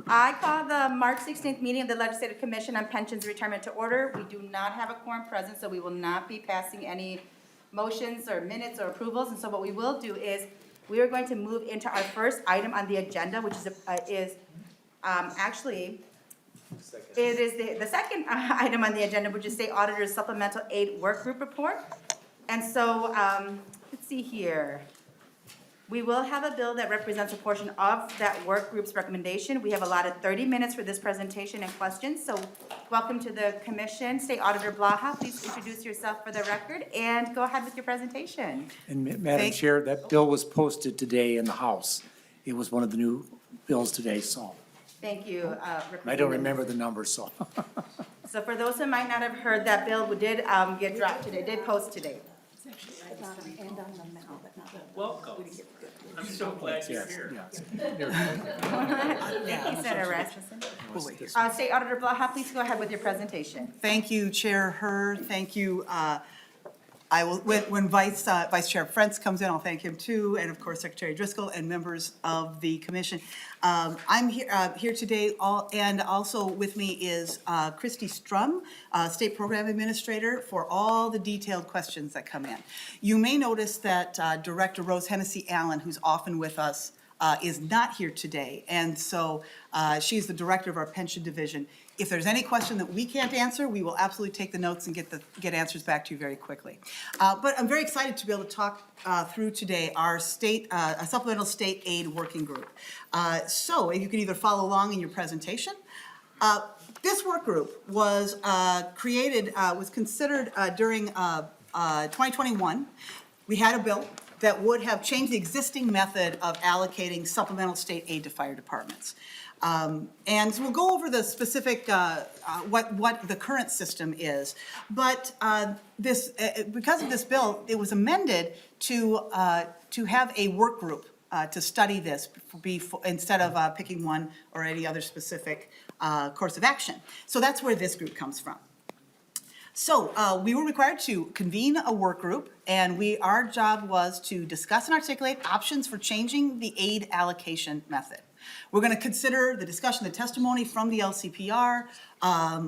I call the March 16th meeting of the Legislative Commission on Pensions Retirement to order. We do not have a quorum present, so we will not be passing any motions or minutes or approvals. And so what we will do is we are going to move into our first item on the agenda, which is actually, it is the second item on the agenda, which is State Auditor's Supplemental Aid Work Group Report. And so, let's see here. We will have a bill that represents a portion of that work group's recommendation. We have allotted 30 minutes for this presentation and questions. So welcome to the commission. State Auditor Blaha, please introduce yourself for the record and go ahead with your presentation. And Madam Chair, that bill was posted today in the House. It was one of the new bills today, so. Thank you. I don't remember the number, so. So for those who might not have heard, that bill did get dropped today, did post today. Welcome. I'm so glad you're here. Senator Rasmussen. State Auditor Blaha, please go ahead with your presentation. Thank you, Chair Hurd. Thank you. I will, when Vice Chair Frentz comes in, I'll thank him too, and of course Secretary Driscoll and members of the commission. I'm here today, and also with me is Christy Strum, State Program Administrator, for all the detailed questions that come in. You may notice that Director Rose Hennessy Allen, who's often with us, is not here today, and so she's the director of our pension division. If there's any question that we can't answer, we will absolutely take the notes and get answers back to you very quickly. But I'm very excited to be able to talk through today our supplemental state aid working group. So if you can either follow along in your presentation. This work group was considered during 2021. We had a bill that would have changed the existing method of allocating supplemental state aid to fire departments. And so we'll go over the specific, what the current system is. But because of this bill, it was amended to have a work group to study this instead of picking one or any other specific course of action. So that's where this group comes from. So we were required to convene a work group, and our job was to discuss and articulate options for changing the aid allocation method. We're going to consider the discussion, the testimony from the LCPR,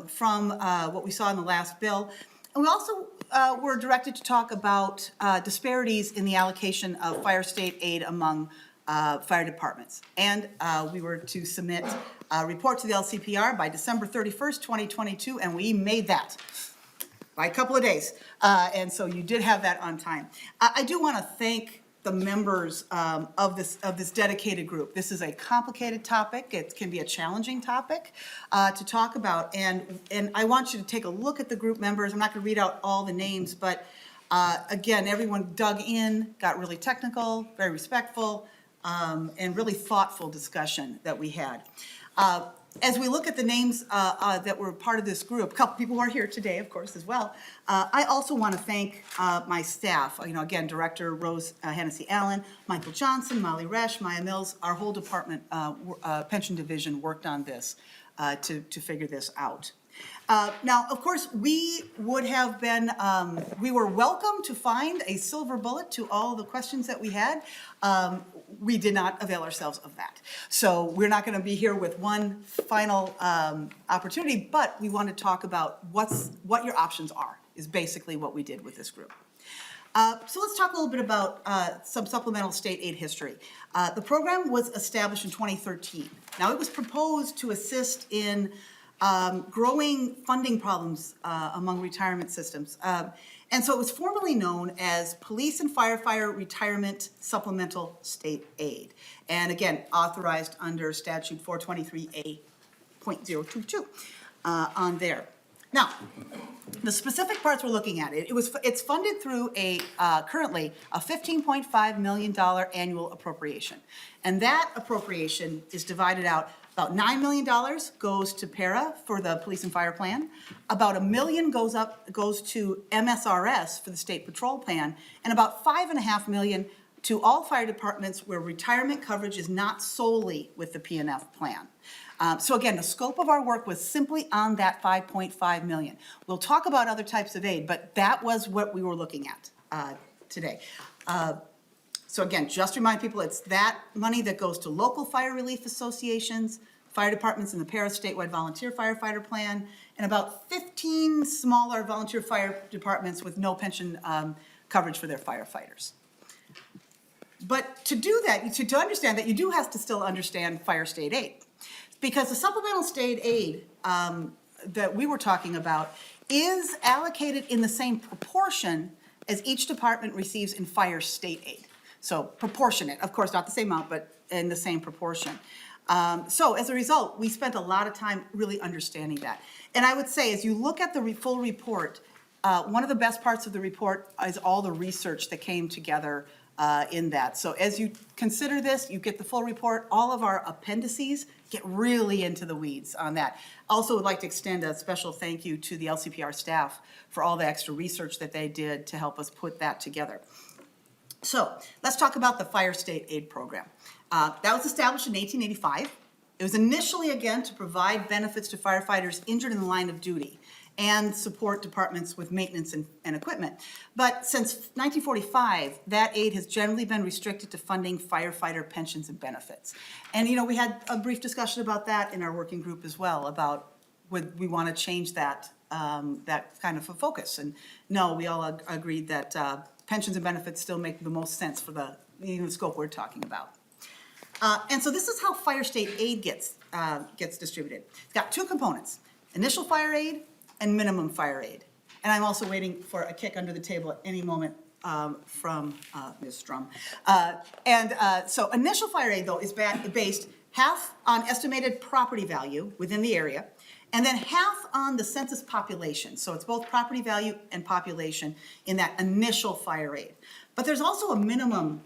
from what we saw in the last bill. And we also were directed to talk about disparities in the allocation of fire state aid among fire departments. And we were to submit a report to the LCPR by December 31st, 2022, and we made that by a couple of days. And so you did have that on time. I do want to thank the members of this dedicated group. This is a complicated topic. It can be a challenging topic to talk about. And I want you to take a look at the group members. I'm not going to read out all the names, but again, everyone dug in, got really technical, very respectful, and really thoughtful discussion that we had. As we look at the names that were part of this group, a couple people who are here today, of course, as well. I also want to thank my staff. Again, Director Rose Hennessy Allen, Michael Johnson, Molly Resch, Maya Mills, our whole department, pension division worked on this to figure this out. Now, of course, we would have been, we were welcome to find a silver bullet to all the questions that we had. We did not avail ourselves of that. So we're not going to be here with one final opportunity, but we want to talk about what your options are, is basically what we did with this group. So let's talk a little bit about some supplemental state aid history. The program was established in 2013. Now, it was proposed to assist in growing funding problems among retirement systems. And so it was formerly known as Police and Firefighter Retirement Supplemental State Aid. And again, authorized under statute 423A.022 on there. Now, the specific parts we're looking at, it's funded through currently a $15.5 million annual appropriation. And that appropriation is divided out. About $9 million goes to para for the police and fire plan. About $1 million goes to MSRS for the state patrol plan, and about $5.5 million to all fire departments where retirement coverage is not solely with the PNF plan. So again, the scope of our work was simply on that $5.5 million. We'll talk about other types of aid, but that was what we were looking at today. So again, just remind people, it's that money that goes to local fire relief associations, fire departments in the Paris statewide volunteer firefighter plan, and about 15 smaller volunteer fire departments with no pension coverage for their firefighters. But to do that, to understand that, you do have to still understand fire state aid. Because the supplemental state aid that we were talking about is allocated in the same proportion as each department receives in fire state aid. So proportionate, of course, not the same amount, but in the same proportion. So as a result, we spent a lot of time really understanding that. And I would say, as you look at the full report, one of the best parts of the report is all the research that came together in that. So as you consider this, you get the full report. All of our appendices get really into the weeds on that. Also would like to extend a special thank you to the LCPR staff for all the extra research that they did to help us put that together. So let's talk about the Fire State Aid Program. That was established in 1885. It was initially, again, to provide benefits to firefighters injured in the line of duty and support departments with maintenance and equipment. But since 1945, that aid has generally been restricted to funding firefighter pensions and benefits. And, you know, we had a brief discussion about that in our working group as well, about would we want to change that, that kind of a focus. And no, we all agreed that pensions and benefits still make the most sense for the scope we're talking about. And so this is how fire state aid gets distributed. It's got two components: initial fire aid and minimum fire aid. And I'm also waiting for a kick under the table at any moment from Ms. Strum. So initial fire aid, though, is based half on estimated property value within the area, and then half on the census population. So it's both property value and population in that initial fire aid. But there's also a minimum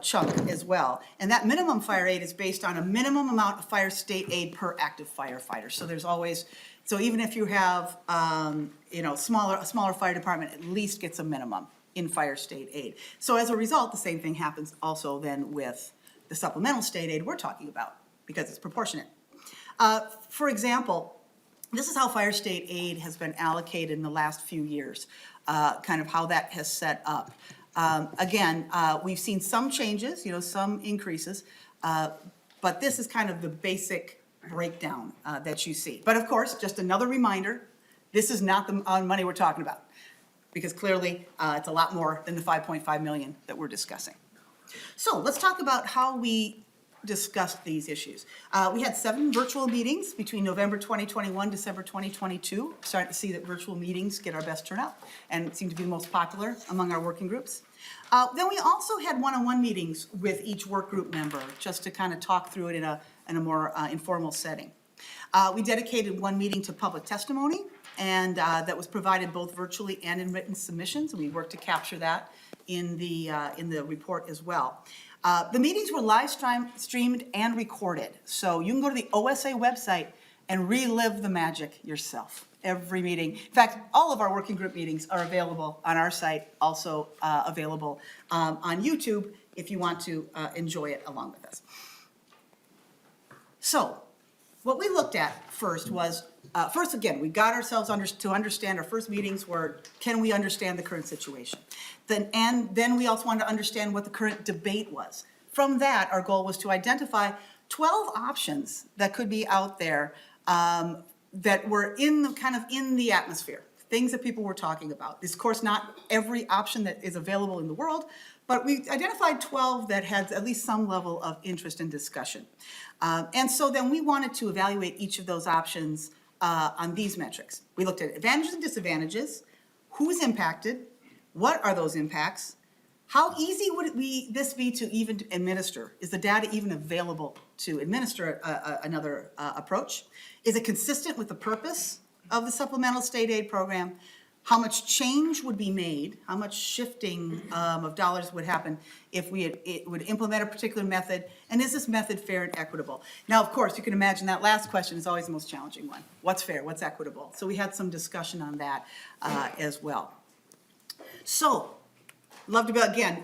chunk as well. And that minimum fire aid is based on a minimum amount of fire state aid per active firefighter. So there's always, so even if you have, a smaller fire department, at least gets a minimum in fire state aid. So as a result, the same thing happens also then with the supplemental state aid we're talking about, because it's proportionate. For example, this is how fire state aid has been allocated in the last few years, kind of how that has set up. Again, we've seen some changes, some increases, but this is kind of the basic breakdown that you see. But of course, just another reminder, this is not the money we're talking about, because clearly it's a lot more than the 5.5 million that we're discussing. So let's talk about how we discussed these issues. We had 7 virtual meetings between November 2021, December 2022. Starting to see that virtual meetings get our best turnout and seem to be the most popular among our working groups. Then we also had one-on-one meetings with each work group member just to kind of talk through it in a more informal setting. We dedicated one meeting to public testimony, and that was provided both virtually and in written submissions. We worked to capture that in the report as well. The meetings were live streamed and recorded, so you can go to the OSA website and relive the magic yourself. Every meeting, in fact, all of our working group meetings are available on our site, also available on YouTube if you want to enjoy it along with us. So, what we looked at first was, again, we got ourselves to understand. Our first meetings were, can we understand the current situation? Then we also wanted to understand what the current debate was. From that, our goal was to identify 12 options that could be out there that were in the atmosphere, things that people were talking about. This, of course, not every option that is available in the world, but we identified 12 that had at least some level of interest and discussion. And so then we wanted to evaluate each of those options on these metrics. We looked at advantages and disadvantages, who's impacted, what are those impacts, how easy would this be to even administer? Is the data even available to administer another approach? Is it consistent with the purpose of the supplemental state aid program? How much change would be made? How much shifting of dollars would happen if it would implement a particular method? And is this method fair and equitable? Now, of course, you can imagine that last question is always the most challenging one. What's fair? What's equitable? So we had some discussion on that as well. So, love to, again,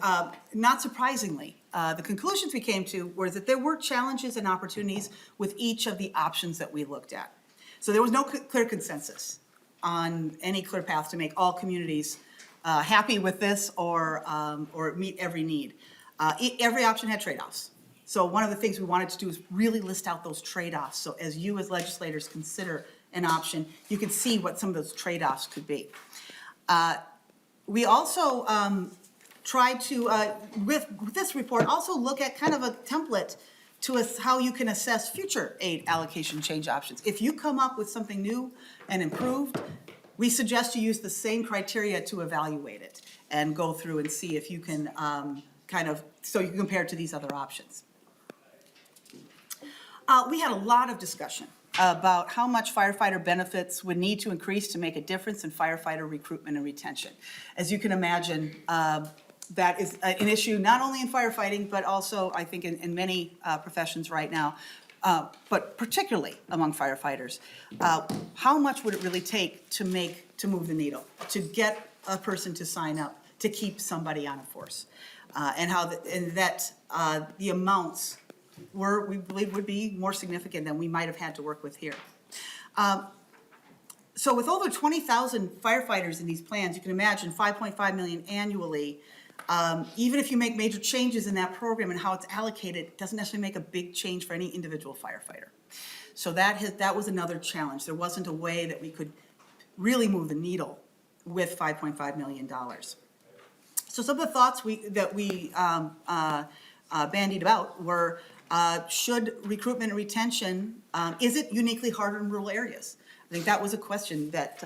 not surprisingly, the conclusions we came to were that there were challenges and opportunities with each of the options that we looked at. So there was no clear consensus on any clear path to make all communities happy with this or meet every need. Every option had trade-offs. So one of the things we wanted to do is really list out those trade-offs. So as you as legislators consider an option, you can see what some of those trade-offs could be. We also tried to, with this report, also look at kind of a template to us how you can assess future aid allocation change options. If you come up with something new and improved, we suggest you use the same criteria to evaluate it and go through and see if you can so you can compare it to these other options. We had a lot of discussion about how much firefighter benefits would need to increase to make a difference in firefighter recruitment and retention. As you can imagine, that is an issue not only in firefighting, but also I think in many professions right now, but particularly among firefighters. How much would it really take to move the needle, to get a person to sign up, to keep somebody on a force? And that the amounts we believe would be more significant than we might have had to work with here. So with over 20,000 firefighters in these plans, you can imagine 5.5 million annually. Even if you make major changes in that program and how it's allocated, it doesn't necessarily make a big change for any individual firefighter. So that was another challenge. There wasn't a way that we could really move the needle with $5.5 million. So some of the thoughts that we bandied about were, should recruitment and retention, is it uniquely harder in rural areas? I think that was a question that,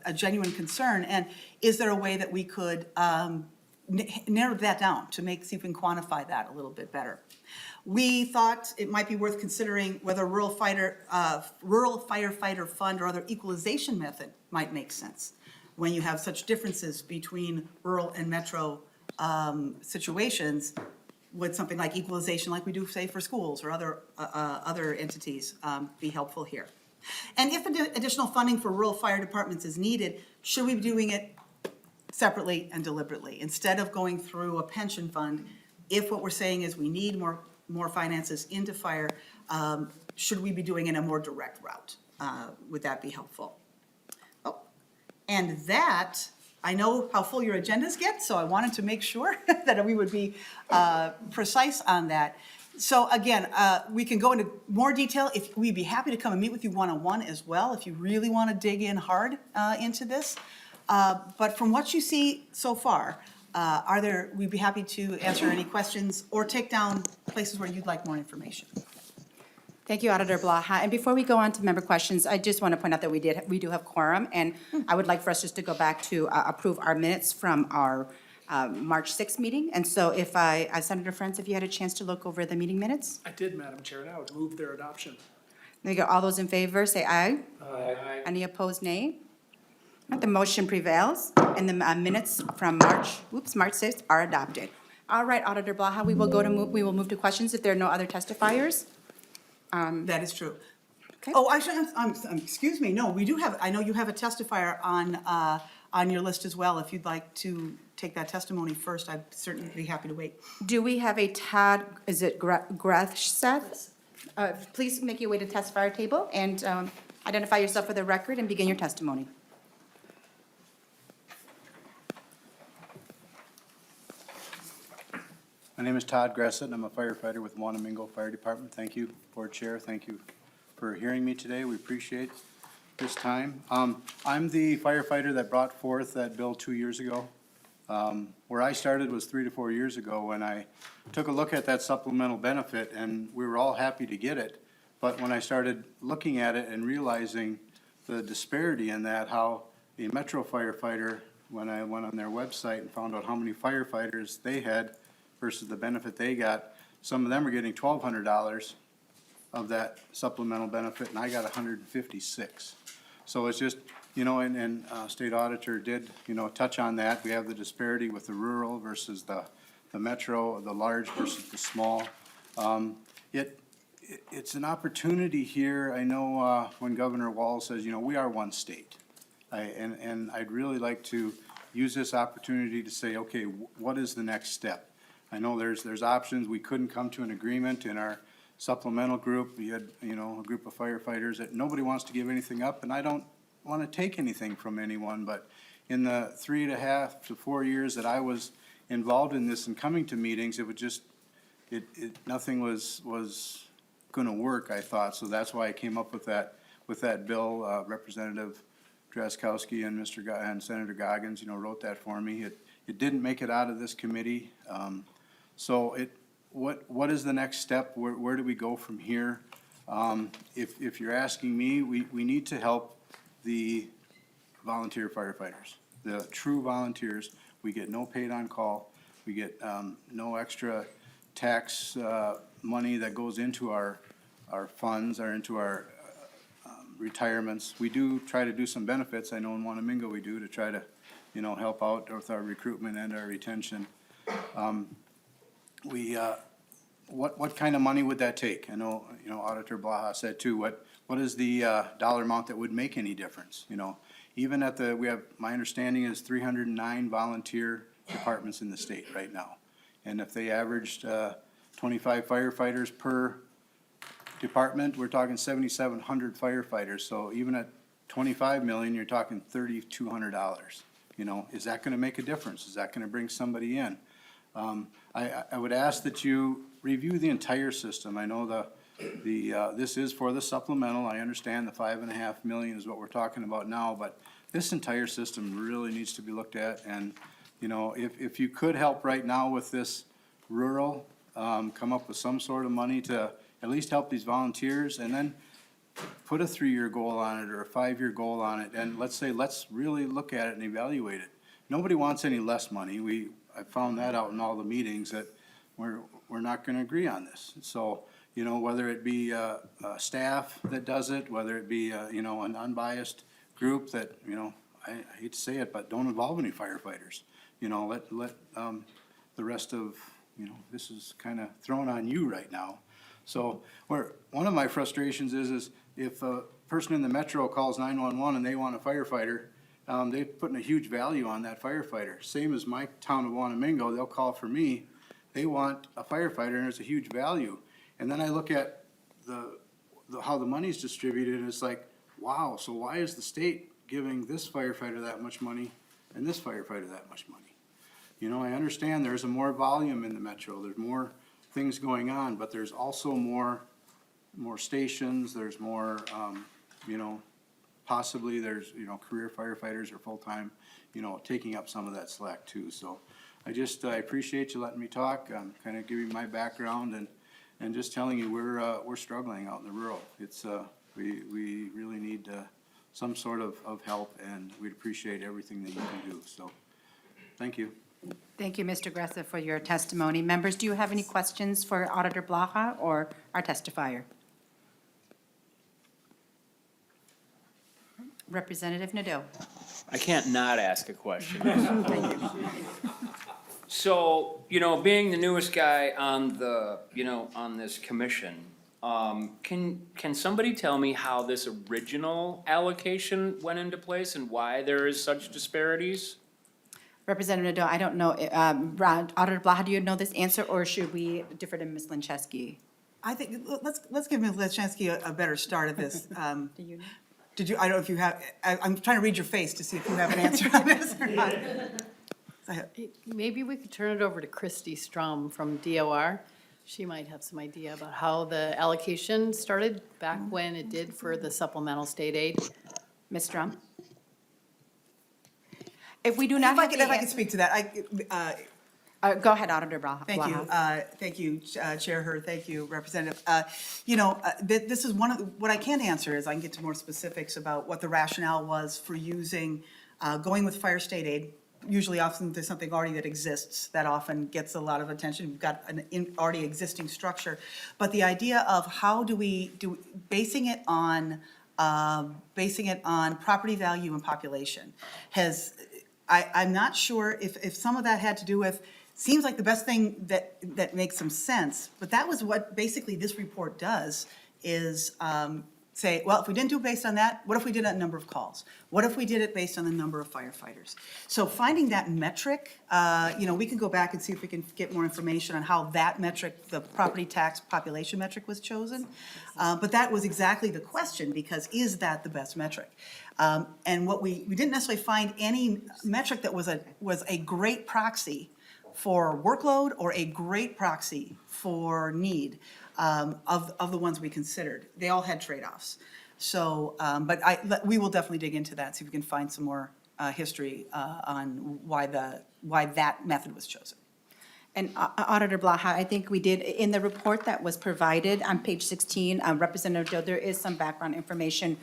a genuine concern. And is there a way that we could narrow that down to see if we can quantify that a little bit better? We thought it might be worth considering whether rural firefighter fund or other equalization method might make sense when you have such differences between rural and metro situations. Would something like equalization, like we do, say, for schools or other entities, be helpful here? And if additional funding for rural fire departments is needed, should we be doing it separately and deliberately instead of going through a pension fund? If what we're saying is we need more finances into fire, should we be doing it in a more direct route? Would that be helpful? Oh, and that, I know how full your agendas get, so I wanted to make sure that we would be precise on that. So again, we can go into more detail. If we'd be happy to come and meet with you one-on-one as well, if you really want to dig in hard into this. But from what you see so far, we'd be happy to answer any questions or take down places where you'd like more information. Thank you, Auditor Blaha. And before we go on to member questions, I just want to point out that we do have quorum, and I would like for us just to go back to approve our minutes from our March 6th meeting. And so if Senator Franson, if you had a chance to look over the meeting minutes? I did, Madam Chair, and I would move their adoption. There you go. All those in favor, say aye. Aye. Any opposed, nay? The motion prevails, and the minutes from March 6th are adopted. All right, Auditor Blaha, we will move to questions if there are no other testifiers. That is true. Okay. Oh, actually, excuse me, no, we do have, I know you have a testifier on your list as well. If you'd like to take that testimony first, I'd certainly be happy to wait. Do we have a Todd, is it Grethseth? Please make your way to the testifier table and identify yourself for the record and begin your testimony. My name is Todd Gressett, and I'm a firefighter with Wanamingo Fire Department. Thank you, Board Chair. Thank you for hearing me today. We appreciate this time. I'm the firefighter that brought forth that bill 2 years ago. Where I started was 3 to 4 years ago when I took a look at that supplemental benefit, and we were all happy to get it. But when I started looking at it and realizing the disparity in that, how the Metro firefighter, when I went on their website and found out how many firefighters they had versus the benefit they got, some of them are getting $1,200 of that supplemental benefit, and I got 156. So it's just, and State Auditor did, touch on that. We have the disparity with the rural versus the metro, the large versus the small. It's an opportunity here. I know when Governor Walz says, we are one state. And I'd really like to use this opportunity to say, okay, what is the next step? I know there's options. We couldn't come to an agreement in our supplemental group. We had, a group of firefighters that nobody wants to give anything up, and I don't want to take anything from anyone, but in the 3.5 to 4 years that I was involved in this and coming to meetings, it would just nothing was gonna work, I thought, so that's why I came up with that bill. Representative Drazkowski and and Senator Goggins, wrote that for me. It didn't make it out of this committee. So what is the next step? Where do we go from here? If you're asking me, we need to help the volunteer firefighters, the true volunteers. We get no paid on call. We get no extra tax money that goes into our funds or into our retirements. We do try to do some benefits. I know in Wanamingo we do to try to, help out with our recruitment and our retention. What kind of money would that take? I know, Auditor Blaha said too, what is the dollar amount that would make any difference? Even at my understanding is 309 volunteer departments in the state right now. And if they averaged 25 firefighters per department, we're talking 7,700 firefighters. So even at 25 million, you're talking $3,200. Is that gonna make a difference? Is that gonna bring somebody in? I would ask that you review the entire system. I know this is for the supplemental. I understand the 5.5 million is what we're talking about now, but this entire system really needs to be looked at. And, if you could help right now with this rural, come up with some sort of money to at least help these volunteers, and then put a 3-year goal on it or a 5-year goal on it, and let's really look at it and evaluate it. Nobody wants any less money. I found that out in all the meetings that we're not gonna agree on this. So, whether it be staff that does it, whether it be an unbiased group that, I hate to say it, but don't involve any firefighters. Let the rest of, this is kind of thrown on you right now. So one of my frustrations is if a person in the metro calls 911 and they want a firefighter, they're putting a huge value on that firefighter. Same as my town of Wanamingo, they'll call for me, they want a firefighter and there's a huge value. And then I look at how the money's distributed and it's like, wow, so why is the state giving this firefighter that much money and this firefighter that much money? I understand there's more volume in the metro, there's more things going on, but there's also more stations, there's more, possibly there's, career firefighters or full-time, taking up some of that slack too. So I appreciate you letting me talk, kind of giving my background and just telling you we're struggling out in the rural. It's, we really need some sort of help, and we'd appreciate everything that you can do. So, thank you. Thank you, Mr. Gressa, for your testimony. Members, do you have any questions for Auditor Blaha or our testifier? Representative Nadeau. I can't not ask a question. So, being the newest guy on on this commission, can somebody tell me how this original allocation went into place and why there is such disparities? Representative Nadeau, I don't know, Auditor Blaha, do you know this answer, or should we defer to Ms. Linczewski? I think, let's give Ms. Leszczynski a better start at this. Do you know? Did you, I don't know if you have, I'm trying to read your face to see if you have an answer on this or not. Go ahead. Maybe we could turn it over to Christy Strom from DOR. She might have some idea about how the allocation started back when it did for the supplemental state aid. Ms. Strom? If we do not have the If I could answer, speak to that, go ahead, Auditor Blaha. Thank you, Chair Hurd, thank you, Representative. This is one of, what I can answer is I can get to more specifics about what the rationale was for using, going with fire state aid. Usually often there's something already that exists that often gets a lot of attention. We've got an already existing structure. But the idea of how do we basing it on property value and population I'm not sure if some of that had to do with, seems like the best thing that makes some sense, but that was what basically this report does, is say, well, if we didn't do it based on that, what if we did a number of calls? What if we did it based on the number of firefighters? So finding that metric, we can go back and see if we can get more information on how that metric, the property tax population metric, was chosen. But that was exactly the question, because is that the best metric? And what we didn't necessarily find any metric that was a great proxy for workload or a great proxy for need of the ones we considered. They all had trade-offs. So, we will definitely dig into that, see if we can find some more history on why that method was chosen. And Auditor Blaha, I think we did, in the report that was provided on page 16, Representative Dill, there is some background information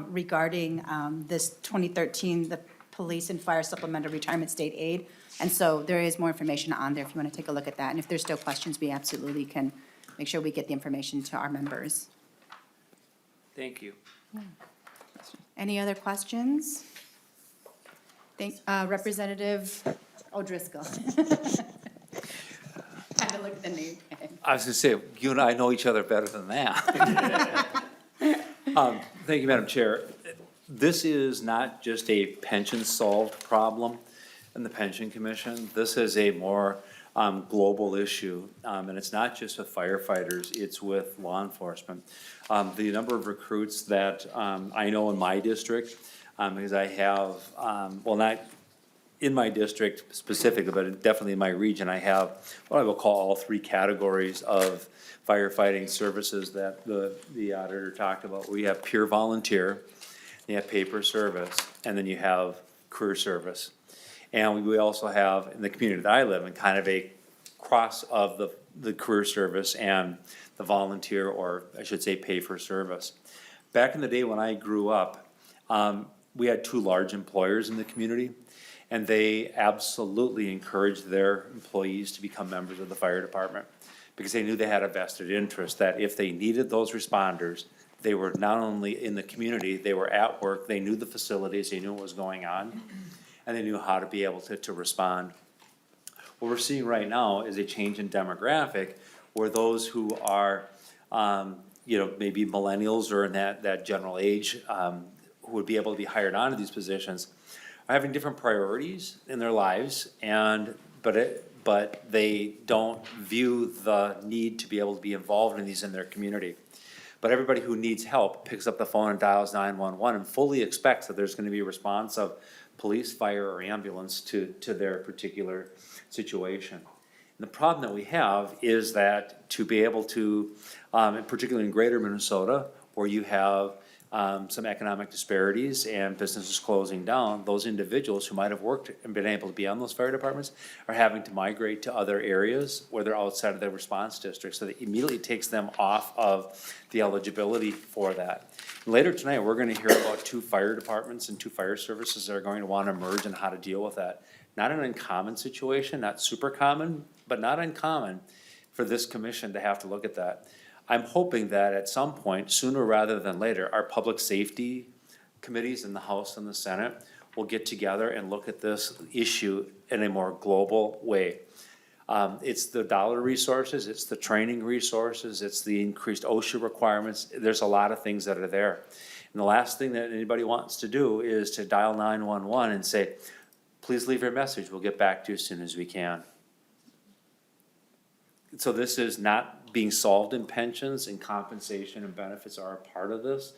regarding this 2013, the Police and Fire Supplemental Retirement State Aid. And so there is more information on there if you want to take a look at that. And if there's still questions, we absolutely can make sure we get the information to our members. Thank you. Any other questions? Representative O'Driscoll. Had to look at the name tag. I was gonna say, you and I know each other better than that. Thank you, Madam Chair. This is not just a pension-solved problem in the Pension Commission. This is a more global issue, and it's not just with firefighters, it's with law enforcement. The number of recruits that I know in my district, because I have, well, not in my district specifically, but definitely in my region, I have what I will call all three categories of firefighting services that the auditor talked about. We have pure volunteer, you have paper service, and then you have career service. And we also have, in the community that I live in, kind of a cross of the career service and the volunteer, or I should say, pay for service. Back in the day when I grew up, we had two large employers in the community, and they absolutely encouraged their employees to become members of the fire department, because they knew they had a vested interest, that if they needed those responders, they were not only in the community, they were at work, they knew the facilities, they knew what was going on, and they knew how to be able to respond. What we're seeing right now is a change in demographic, where those who are, maybe millennials or in that general age, who would be able to be hired onto these positions, are having different priorities in their lives, but they don't view the need to be able to be involved in these in their community. But everybody who needs help picks up the phone and dials 911 and fully expects that there's gonna be a response of police, fire, or ambulance to their particular situation. And the problem that we have is that to be able to, and particularly in greater Minnesota, where you have some economic disparities and businesses closing down, those individuals who might have worked and been able to be on those fire departments are having to migrate to other areas where they're outside of their response district. So that immediately takes them off of the eligibility for that. Later tonight, we're gonna hear about two fire departments and two fire services that are going to wanna merge and how to deal with that. Not an uncommon situation, not super common, but not uncommon for this commission to have to look at that. I'm hoping that at some point, sooner rather than later, our public safety committees in the House and the Senate will get together and look at this issue in a more global way. It's the dollar resources, it's the training resources, it's the increased OSHA requirements. There's a lot of things that are there. And the last thing that anybody wants to do is to dial 911 and say, please leave your message, we'll get back to you as soon as we can. So this is not being solved in pensions, and compensation and benefits are a part of this,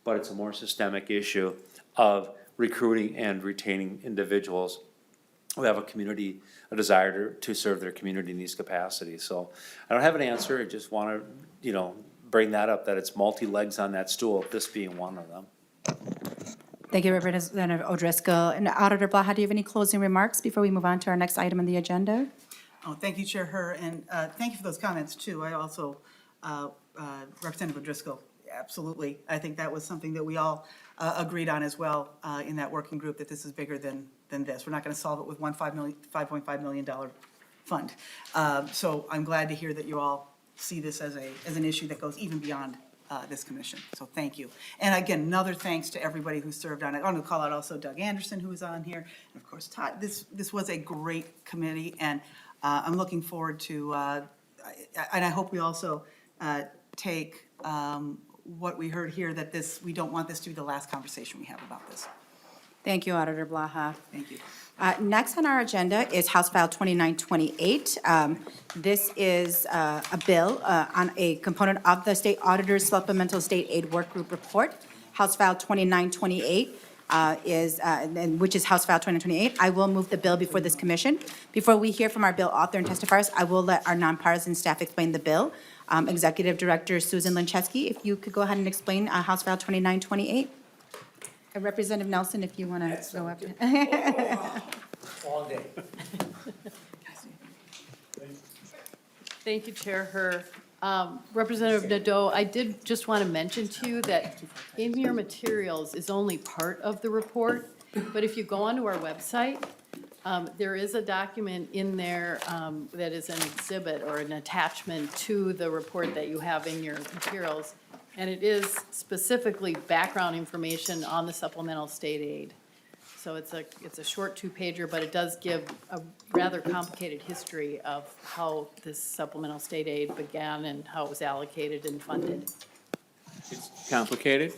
but it's a more systemic issue of recruiting and retaining individuals who have a desire to serve their community in these capacities. So I don't have an answer, I just wanna, bring that up, that it's multi-legs on that stool, this being one of them. Thank you, Representative O'Driscoll. And Auditor Blaha, do you have any closing remarks before we move on to our next item on the agenda? Oh, thank you, Chair Herr, and thank you for those comments, too. I also, Representative O'Driscoll, absolutely. I think that was something that we all agreed on as well in that working group, that this is bigger than this. We're not going to solve it with one $5.5 million fund. So I'm glad to hear that you all see this as an issue that goes even beyond this commission. So thank you. And again, another thanks to everybody who served on it. I want to call out also Doug Anderson, who was on here, and of course Todd. This was a great committee, and I'm looking forward to, and I hope we also take what we heard here, that we don't want this to be the last conversation we have about this. Thank you, Auditor Blaha. Thank you. Next on our agenda is House File 2928. This is a bill on a component of the State Auditor's Supplemental State Aid Work Group Report, House File 2928. which is House File 2028. I will move the bill before this commission. Before we hear from our bill author and testifiers, I will let our nonpartisan staff explain the bill. Executive Director Susan Linchesky, if you could go ahead and explain House File 2928. Representative Nelson, if you want to go up. All day. Thank you, Chair Herr. Representative Nadeau, I did just want to mention to you that in your materials is only part of the report, but if you go onto our website, there is a document in there that is an exhibit or an attachment to the report that you have in your materials, and it is specifically background information on the supplemental state aid. So it's a short two-pager, but it does give a rather complicated history of how this supplemental state aid began and how it was allocated and funded. It's complicated?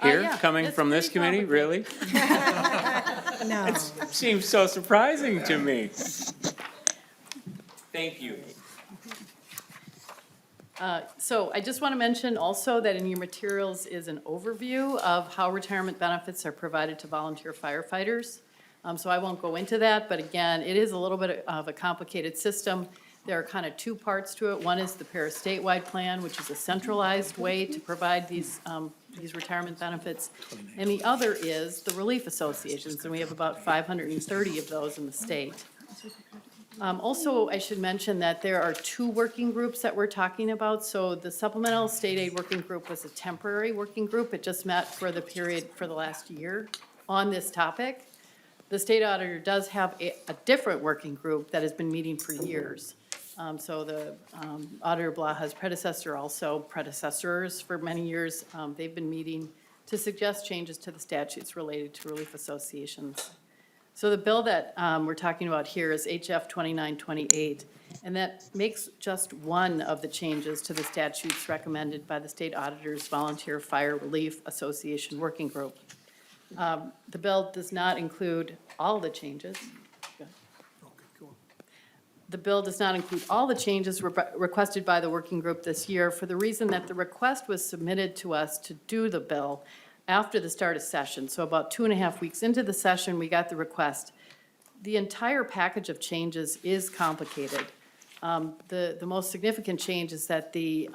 Here, Yeah, coming it's from this pretty committee, really? No. Seems so surprising to me. Thank you. So I just want to mention also that in your materials is an overview of how retirement benefits are provided to volunteer firefighters. So I won't go into that, but again, it is a little bit of a complicated system. There are kind of two parts to it. One is the statewide plan, which is a centralized way to provide these retirement benefits. And the other is the relief associations, and we have about 530 of those in the state. Also, I should mention that there are two working groups that we're talking about. So the Supplemental State Aid Working Group was a temporary working group. It just met for the period for the last year on this topic. The state auditor does have a different working group that has been meeting for years. So the Auditor Blaha's predecessors for many years, they've been meeting to suggest changes to the statutes related to relief associations. So the bill that we're talking about here is HF 2928, and that makes just one of the changes to the statutes recommended by the State Auditor's Volunteer Fire Relief Association Working Group. The bill does not include all the changes. The bill does not include all the changes requested by the working group this year for the reason that the request was submitted to us to do the bill after the start of session. So about 2.5 weeks into the session, we got the request. The entire package of changes is complicated. The most significant change is that the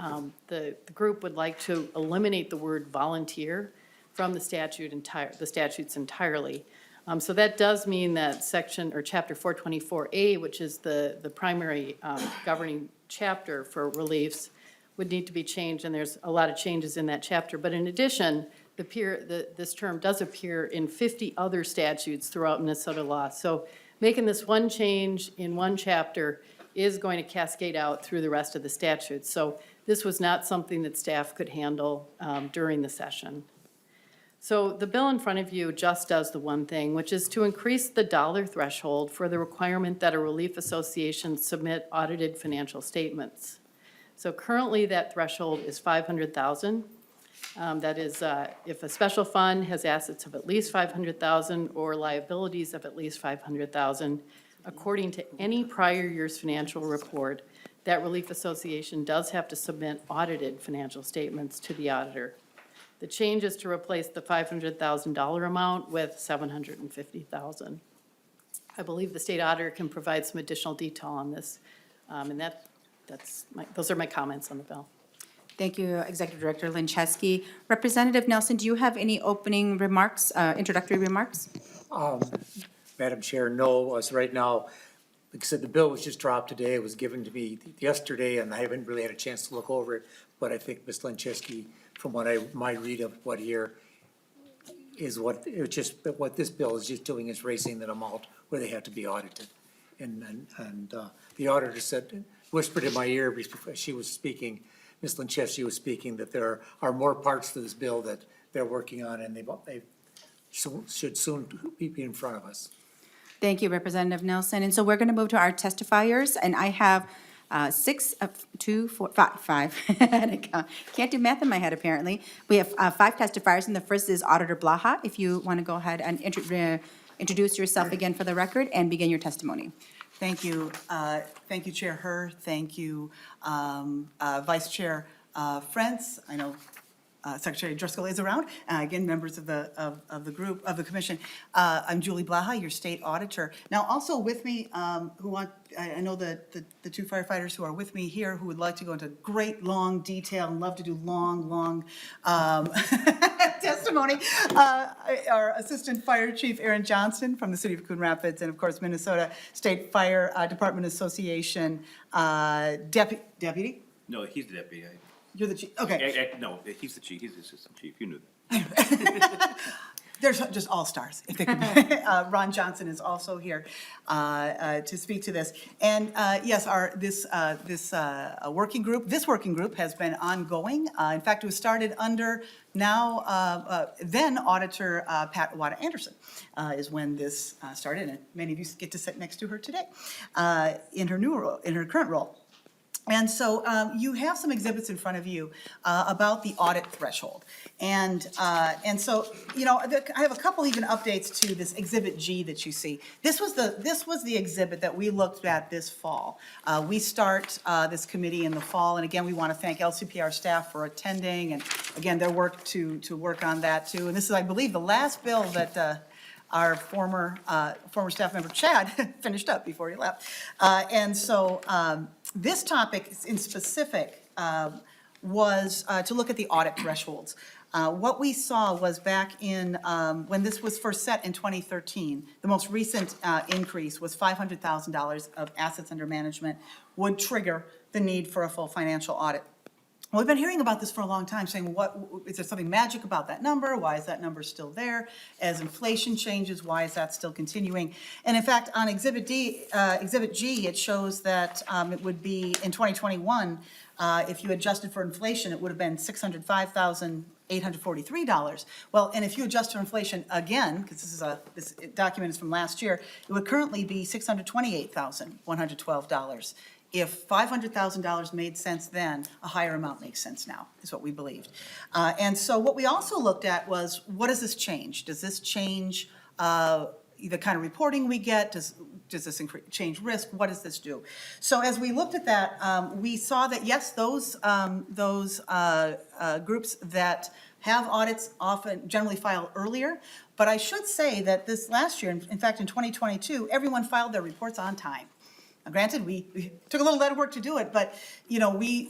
group would like to eliminate the word volunteer from the statutes entirely. So that does mean that section or chapter 424A, which is the primary governing chapter for reliefs, would need to be changed, and there's a lot of changes in that chapter. But in addition, this term does appear in 50 other statutes throughout Minnesota law. So making this one change in one chapter is going to cascade out through the rest of the statutes. So this was not something that staff could handle during the session. So the bill in front of you just does the one thing, which is to increase the dollar threshold for the requirement that a relief association submit audited financial statements. So currently that threshold is $500,000. That is, if a special fund has assets of at least $500,000 or liabilities of at least $500,000, according to any prior year's financial report, that relief association does have to submit audited financial statements to the auditor. The change is to replace the $500,000 amount with $750,000. I believe the state auditor can provide some additional detail on this, and those are my comments on the bill. Thank you, Executive Director Linchesky. Representative Nelson, do you have any opening remarks, introductory remarks? Madam Chair, no, as right now, like I said, the bill was just dropped today. It was given to me yesterday, and I haven't really had a chance to look over it. But I think Ms. Linchesky, from my read of what here is what this bill is just doing is raising that amount where they have to be audited. And the auditor said, whispered in my ear before she was speaking, Ms. Linchesky was speaking, that there are more parts to this bill that they're working on, and they should soon be in front of us. Thank you, Representative Nelson. And so we're going to move to our testifiers, and I have 5. Can't do math in my head, apparently. We have 5 testifiers, and the first is Auditor Blaha. If you want to go ahead and introduce yourself again for the record and begin your testimony. Thank you. Thank you, Chair Herr. Thank you, Vice Chair Frantz. I know Secretary Driscoll is around. Again, members of the group, of the commission. I'm Julie Blaha, your state auditor. Now, also with me, I know the two firefighters who are with me here who would like to go into great, long detail and love to do long testimony. Our Assistant Fire Chief, Aaron Johnston, from the city of Coon Rapids, and of course, Minnesota State Fire Department Association Deputy. No, he's the deputy. You're the chief, okay. No, he's the chief, he's the assistant chief, you knew that. There's just all-stars, if they could. Ron Johnson is also here to speak to this. And yes, this working group has been ongoing. In fact, it was started under then Auditor Pat Wada-Anderson is when this started, and many of you get to sit next to her today in her current role. And so you have some exhibits in front of you about the audit threshold. And so, you know, I have a couple even updates to this Exhibit G that you see. This was the exhibit that we looked at this fall. We start this committee in the fall, and again, we want to thank LCPR staff for attending, and again, their work to work on that too. And this is, I believe, the last bill that our former staff member Chad finished up before he left. And so this topic in specific was to look at the audit thresholds. What we saw was back in, when this was first set in 2013, the most recent increase was $500,000 of assets under management would trigger the need for a full financial audit. Well, we've been hearing about this for a long time, saying, is there something magic about that number? Why is that number still there? As inflation changes, why is that still continuing? And in fact, on Exhibit G, it shows that it would be, in 2021, if you adjusted for inflation, it would have been $605,843. Well, and if you adjust for inflation again, because this document is from last year, it would currently be $628,112. If $500,000 made sense then, a higher amount makes sense now, is what we believed. And so what we also looked at was, what does this change? Does this change the kind of reporting we get? Does this change risk? What does this do? So as we looked at that, we saw that, yes, those groups that have audits often generally file earlier. But I should say that this last year, in fact, in 2022, everyone filed their reports on time. Now, granted, we took a little bit of work to do it, but, you know, we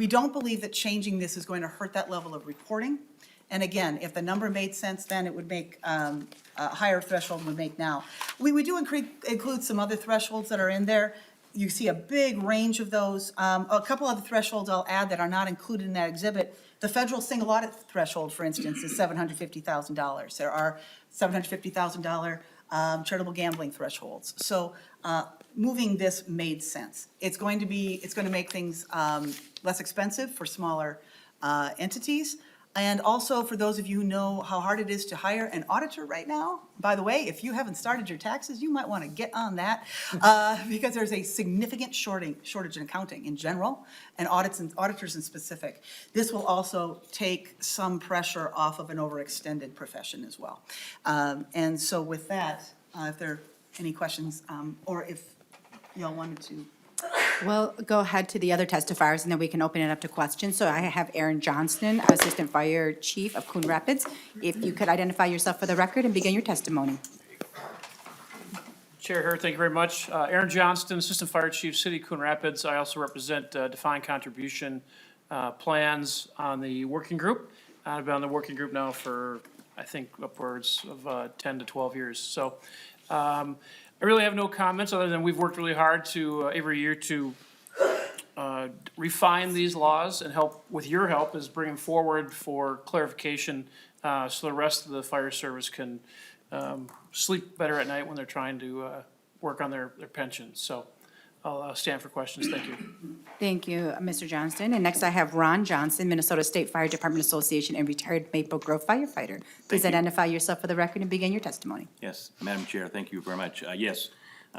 don't believe that changing this is going to hurt that level of reporting. And again, if the number made sense then, it would make a higher threshold than we make now. We do include some other thresholds that are in there. You see a big range of those. A couple other thresholds I'll add that are not included in that exhibit. The federal single audit threshold, for instance, is $750,000. There are $750,000 charitable gambling thresholds. So moving this made sense. It's going to make things less expensive for smaller entities. And also for those of you who know how hard it is to hire an auditor right now, by the way, if you haven't started your taxes, you might want to get on that because there's a significant shortage in accounting in general and auditors in specific. This will also take some pressure off of an overextended profession as well. And so with that, if there are any questions or if y'all wanted to. We'll go ahead to the other testifiers, and then we can open it up to questions. So I have Aaron Johnston, Assistant Fire Chief of Coon Rapids. If you could identify yourself for the record and begin your testimony. Chair here, thank you very much. Aaron Johnston, Assistant Fire Chief, City of Coon Rapids. I also represent defined contribution plans on the working group. I've been on the working group now for, I think, upwards of 10 to 12 years. So I really have no comments other than we've worked really hard to every year to refine these laws and help, with your help, is bringing forward for clarification so the rest of the fire service can sleep better at night when they're trying to work on their pensions. So I'll stand for questions. Thank you. Thank you, Mr. Johnston. And next I have Ron Johnson, Minnesota State Fire Department Association and retired Maple Grove firefighter. Please identify yourself for the record and begin your testimony. Yes, Madam Chair, thank you very much. Yes,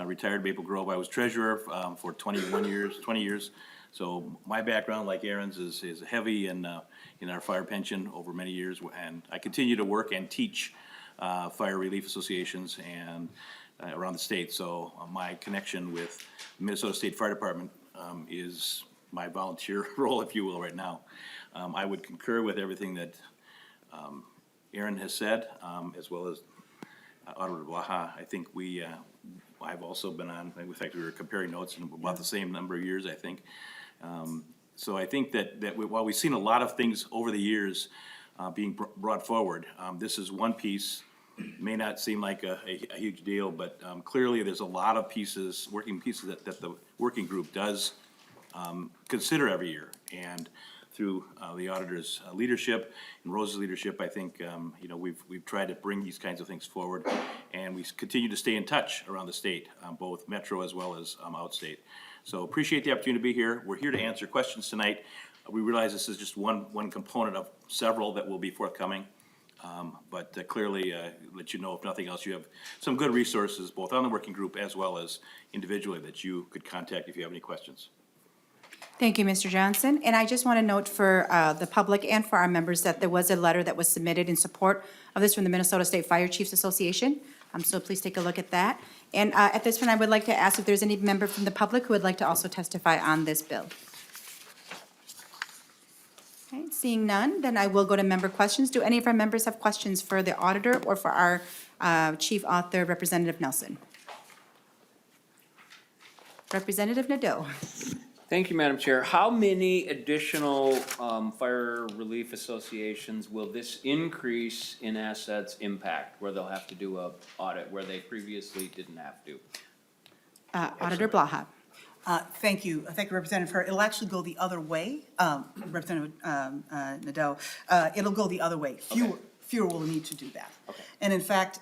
retired Maple Grove. I was treasurer for 20 years. So my background, like Aaron's, is heavy in our fire pension over many years. And I continue to work and teach fire relief associations and around the state. So my connection with Minnesota State Fire Department is my volunteer role, if you will, right now. I would concur with everything that Aaron has said, as well as Auditor Blaha. I think I've also been on, in fact, we were comparing notes in about the same number of years, I think. So I think that while we've seen a lot of things over the years being brought forward, this is one piece. May not seem like a huge deal, but clearly there's a lot of pieces, working pieces that the working group does consider every year. And through the auditor's leadership and Rose's leadership, I think, you know, we've tried to bring these kinds of things forward. And we continue to stay in touch around the state, both metro as well as outstate. So appreciate the opportunity to be here. We're here to answer questions tonight. We realize this is just one component of several that will be forthcoming. But clearly, let you know, if nothing else, you have some good resources, both on the working group as well as individually, that you could contact if you have any questions. Thank you, Mr. Johnson. And I just want to note for the public and for our members that there was a letter that was submitted in support of this from the Minnesota State Fire Chiefs Association. So please take a look at that. And at this point, I would like to ask if there's any member from the public who would like to also testify on this bill. Okay, seeing none, then I will go to member questions. Do any of our members have questions for the auditor or for our chief author, Representative Nelson? Representative Nadeau. Thank you, Madam Chair. How many additional fire relief associations will this increase in assets impact, where they'll have to do a audit where they previously didn't have to? Auditor Blaha. Thank you. Thank you, Representative Hur. It'll actually go the other way, Representative Nadeau. It'll go the other way. Fewer will need to do that. Okay. And in fact,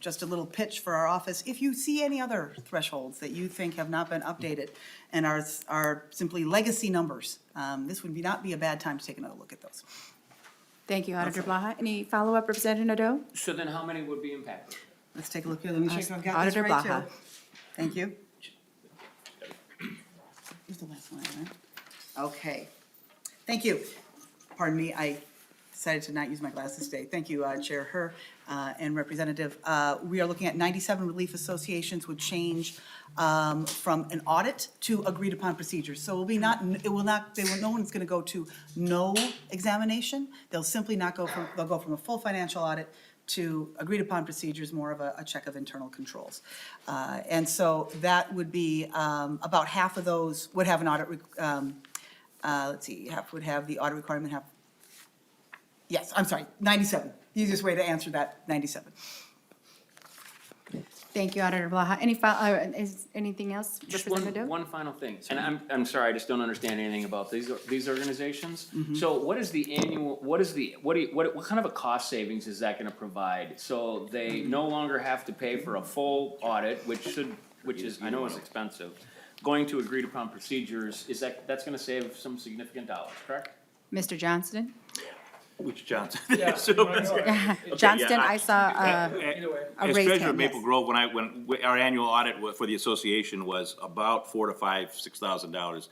just a little pitch for our office, if you see any other thresholds that you think have not been updated and are simply legacy numbers, this would not be a bad time to take another look at those. Thank you, Auditor Blaha. Any follow-up, Representative Nadeau? So then how many would be impacted? Let's take a look here. Let me check if I've got this Auditor right, Blaha. too. Thank you. Here's the last one, right? Okay. Thank you. Pardon me, I decided to not use my glasses today. Thank you, Chair Hur and Representative. We are looking at 97 relief associations would change from an audit to agreed upon procedures. So no one's gonna go to no examination. They'll simply not go from, they'll go from a full financial audit to agreed upon procedures, more of a check of internal controls. And so that would be, about half of those would have an audit, let's see, half would have the audit requirement, half, yes, I'm sorry, 97. Easiest way to answer that, 97. Thank you, Auditor Blaha. Is anything else, Just Representative Nadeau? one final thing, and I'm sorry, I just don't understand anything about these organizations. So what is the annual, what kind of a cost savings is that gonna provide? So they no longer have to pay for a full audit, which is, I know is expensive. Going to agreed upon procedures, that's gonna save some significant dollars, correct? Mr. Johnston? Which Johnson? Yeah. Johnston, yeah, I saw As raised treasurer of hand, Maple yes. Grove, when our annual audit for the association was about $4,000 to $6,000.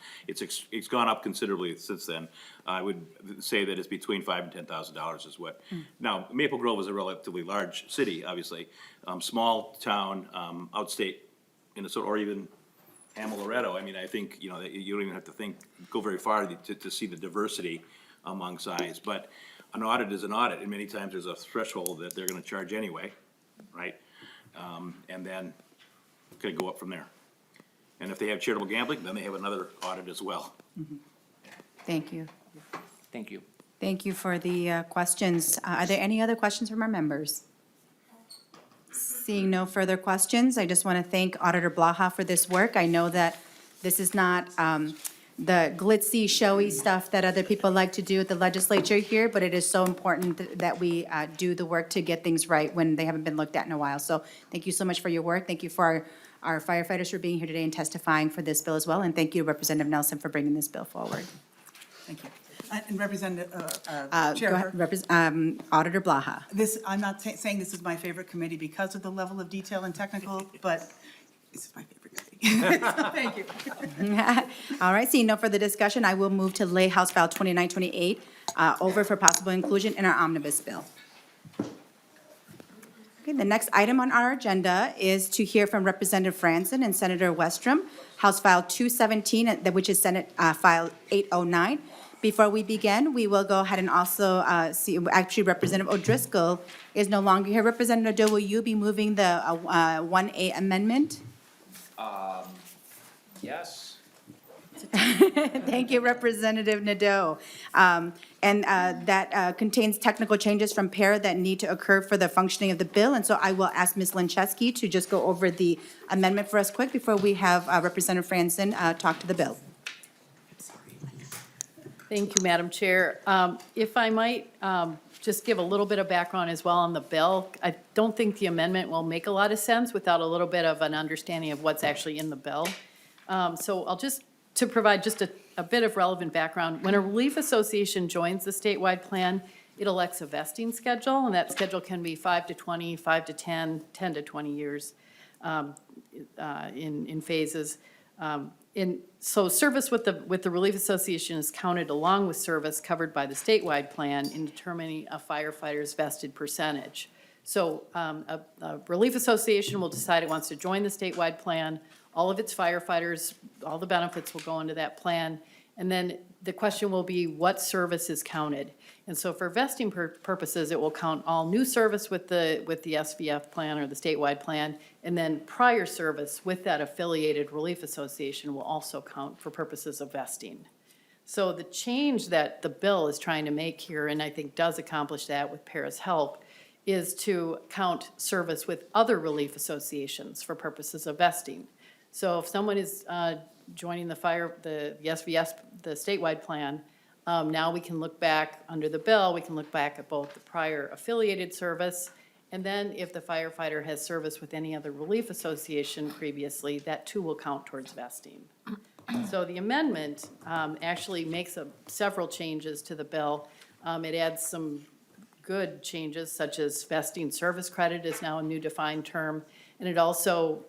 It's gone up considerably since then. I would say that it's between $5,000 and $10,000 is what. Now, Maple Grove is a relatively large city, obviously. Small town, outstate Minnesota, or even Hamel, Loretto. I mean, I think, you know, that you don't even have to go very far to see the diversity among size. But an audit is an audit, and many times there's a threshold that they're gonna charge anyway, right? And then could go up from there. And if they have charitable gambling, then they have another audit as well. Thank you. Thank you. Thank you for the questions. Are there any other questions from our members? Seeing no further questions, I just want to thank Auditor Blaha for this work. I know that this is not the glitzy, showy stuff that other people like to do at the legislature here, but it is so important that we do the work to get things right when they haven't been looked at in a while. So thank you so much for your work. Thank you for our firefighters for being here today and testifying for this bill as well. And thank you, Representative Nelson, for bringing this bill forward. Thank you. And Representative, Go Chair Hur, ahead, Auditor Blaha. I'm not saying this is my favorite committee because of the level of detail and technical, but this is my favorite committee. Thank you. All right, seeing no further discussion, I will move to lay House File 2928 over for possible inclusion in our omnibus bill. Okay, the next item on our agenda is to hear from Representative Franson and Senator Westrom, House File 217, which is Senate File 809. Before we begin, we will go ahead and also see, actually Representative O'Driscoll is no longer here. Representative Nadeau, will you be moving the 1A amendment? Yes. Thank you, Representative Nadeau. And that contains technical changes from PARA that need to occur for the functioning of the bill. And so I will ask Ms. Linczewski to just go over the amendment for us quick before we have Representative Franson talk to the bill. Thank you, Madam Chair. If I might just give a little bit of background as well on the bill. I don't think the amendment will make a lot of sense without a little bit of an understanding of what's actually in the bill. So I'll just, to provide just a bit of relevant background, when a relief association joins the statewide plan, it elects a vesting schedule, and that schedule can be 5 to 20, 5 to 10, 10 to 20 years in phases. So service with the relief association is counted along with service covered by the statewide plan in determining a firefighter's vested percentage. So a relief association will decide it wants to join the statewide plan. All of its firefighters, all the benefits will go into that plan. And then the question will be what service is counted. And so for vesting purposes, it will count all new service with the SVF plan or the statewide plan. And then prior service with that affiliated relief association will also count for purposes of vesting. So the change that the bill is trying to make here, and I think does accomplish that with PARA's help, is to count service with other relief associations for purposes of vesting. So if someone is joining the SVS, the statewide plan, now we can look back under the bill, we can look back at both the prior affiliated service, and then if the firefighter has service with any other relief association previously, that too will count towards vesting. So the amendment actually makes several changes to the bill. It adds some good changes, such as vesting service credit is now a new defined term, and it also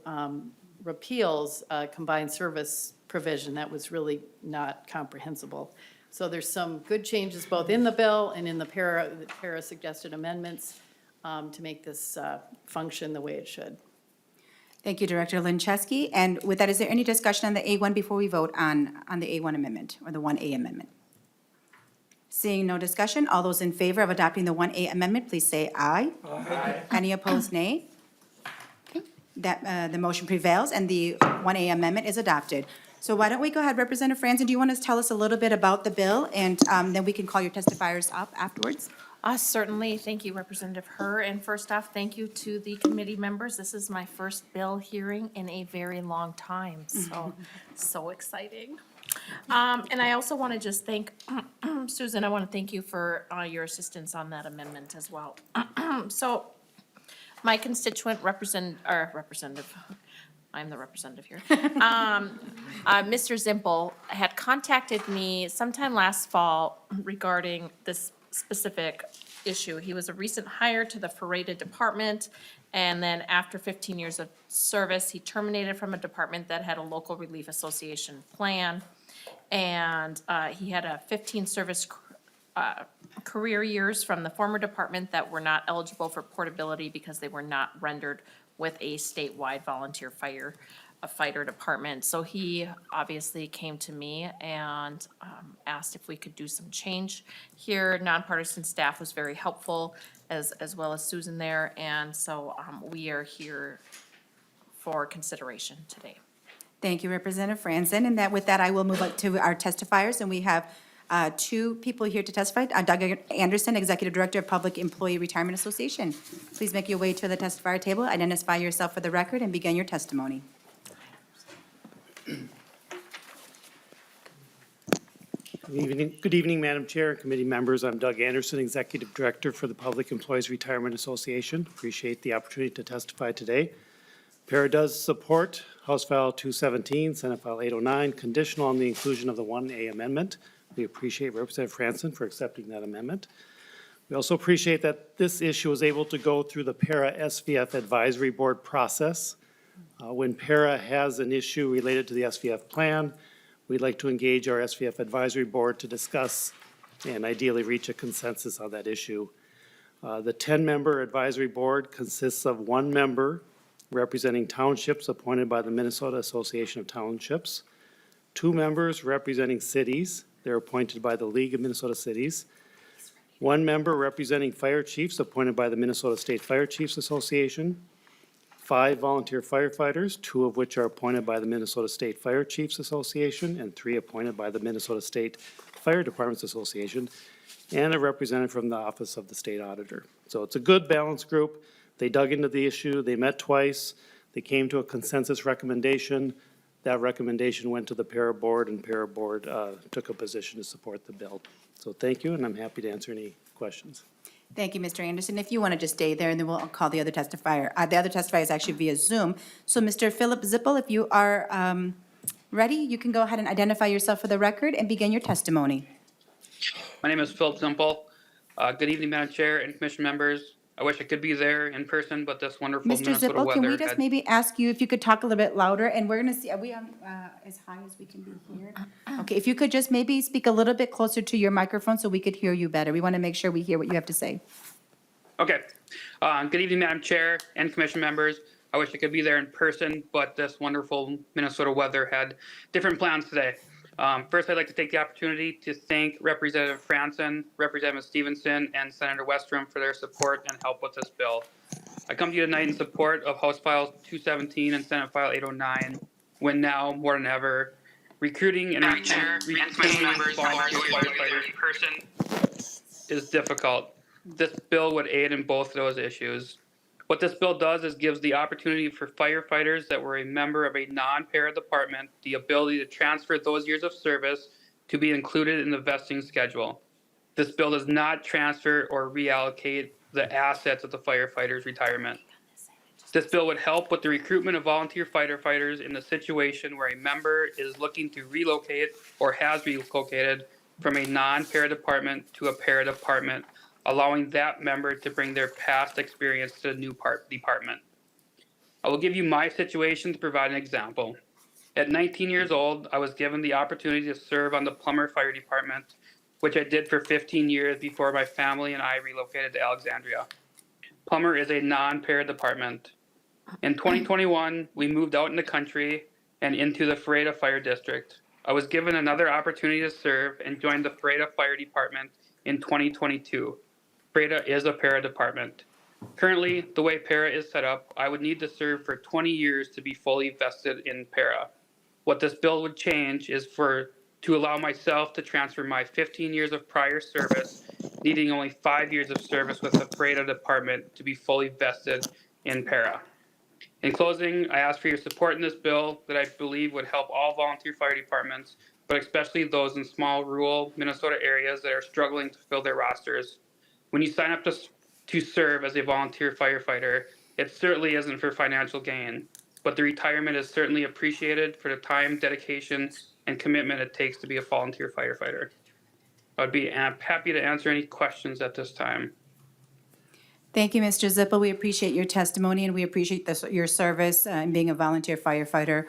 repeals combined service provision that was really not comprehensible. So there's some good changes both in the bill and in the para suggested amendments to make this function the way it should. Thank you, Director Linczewski. And with that, is there any discussion on the A1 before we vote on the A1 amendment or the 1A amendment? Seeing no discussion, all those in favor of adopting the 1A amendment, please say aye. Aye. Any opposed, nay? Okay, that, the motion prevails and the 1A amendment is adopted. So why don't we go ahead, Representative Franson, do you want to tell us a little bit about the bill, and then we can call your testifiers up afterwards? Certainly. Thank you, Representative Herr. And first off, thank you to the committee members. This is my first bill hearing in a very long time, so exciting. And I also want to just thank, Susan, I want to thank you for your assistance on that amendment as well. So my constituent representative, I'm the representative here. Mr. Zimpel had contacted me sometime last fall regarding this specific issue. He was a recent hire to the Ferreta department, and then after 15 years of service, he terminated from a department that had a local relief association plan. And he had a 15 service career years from the former department that were not eligible for portability because they were not rendered with a statewide volunteer fighter department. So he obviously came to me and asked if we could do some change here. Nonpartisan staff was very helpful, as well as Susan there, and so we are here for consideration today. Thank you, Representative Franson. And with that, I will move up to our testifiers, and we have two people here to testify. Doug Anderson, Executive Director of Public Employee Retirement Association. Please make your way to the testifier table, identify yourself for the record, and begin your testimony. Good evening, Madam Chair and committee members. I'm Doug Anderson, Executive Director for the Public Employees Retirement Association. Appreciate the opportunity to testify today. PARA does support House File 217, Senate File 809, conditional on the inclusion of the 1A amendment. We appreciate Representative Franson for accepting that amendment. We also appreciate that this issue was able to go through the PARA SVF Advisory Board process. When PARA has an issue related to the SVF plan, we'd like to engage our SVF Advisory Board to discuss and ideally reach a consensus on that issue. The 10-member advisory board consists of 1 member representing townships appointed by the Minnesota Association of Townships, 2 members representing cities, they're appointed by the League of Minnesota Cities, 1 member representing fire chiefs appointed by the Minnesota State Fire Chiefs Association, 5 volunteer firefighters, 2 of which are appointed by the Minnesota State Fire Chiefs Association, and 3 appointed by the Minnesota State Fire Departments Association, and a representative from the Office of the State Auditor. So it's a good balanced group. They dug into the issue, they met twice, they came to a consensus recommendation. That recommendation went to the para board, and para board took a position to support the bill. So thank you, and I'm happy to answer any questions. Thank you, Mr. Anderson. If you want to just stay there, and then we'll call the other testifier. The other testifier is actually via Zoom. So Mr. Philip Zippel, if you are ready, you can go ahead and identify yourself for the record and begin your testimony. My name is Philip Zimpel. Good evening, Madam Chair and Commission members. I wish I could be there in person, but this wonderful Mr. Minnesota Zippel, can we weather just had. maybe ask you if you could talk a little bit louder? And we're going to see, are we on as high as we can be here? Okay, if you could just maybe speak a little bit closer to your microphone so we could hear you better. We want to make sure we hear what you have to say. Okay. Good evening, Madam Chair and Commission members. I wish I could be there in person, but this wonderful Minnesota weather had different plans today. First, I'd like to take the opportunity to thank Representative Franson, Representative Stephenson, and Senator Westrom for their support and help with this bill. I come to you tonight in support of House File 217 and Senate File 809, when now, more than ever, recruiting and retaining volunteer firefighters in person is difficult. This bill would aid in both of those issues. What this bill does is gives the opportunity for firefighters that were a member of a non-para department the ability to transfer those years of service to be included in the vesting schedule. This bill does not transfer or reallocate the assets of the firefighter's retirement. This bill would help with the recruitment of volunteer firefighters in the situation where a member is looking to relocate or has relocated from a non-para department to a para department, allowing that member to bring their past experience to the new department. I will give you my situation to provide an example. At 19 years old, I was given the opportunity to serve on the Plummer Fire Department, which I did for 15 years before my family and I relocated to Alexandria. Plummer is a non-para department. In 2021, we moved out in the country and into the Ferreta Fire District. I was given another opportunity to serve and joined the Ferreta Fire Department in 2022. Ferreta is a para department. Currently, the way para is set up, I would need to serve for 20 years to be fully vested in para. What this bill would change is to allow myself to transfer my 15 years of prior service, needing only 5 years of service with the Ferreta department to be fully vested in para. In closing, I ask for your support in this bill that I believe would help all volunteer fire departments, but especially those in small rural Minnesota areas that are struggling to fill their rosters. When you sign up to serve as a volunteer firefighter, it certainly isn't for financial gain, but the retirement is certainly appreciated for the time, dedication, and commitment it takes to be a volunteer firefighter. I'd be happy to answer any questions at this time. Thank you, Mr. Zippel. We appreciate your testimony, and we appreciate your service in being a volunteer firefighter.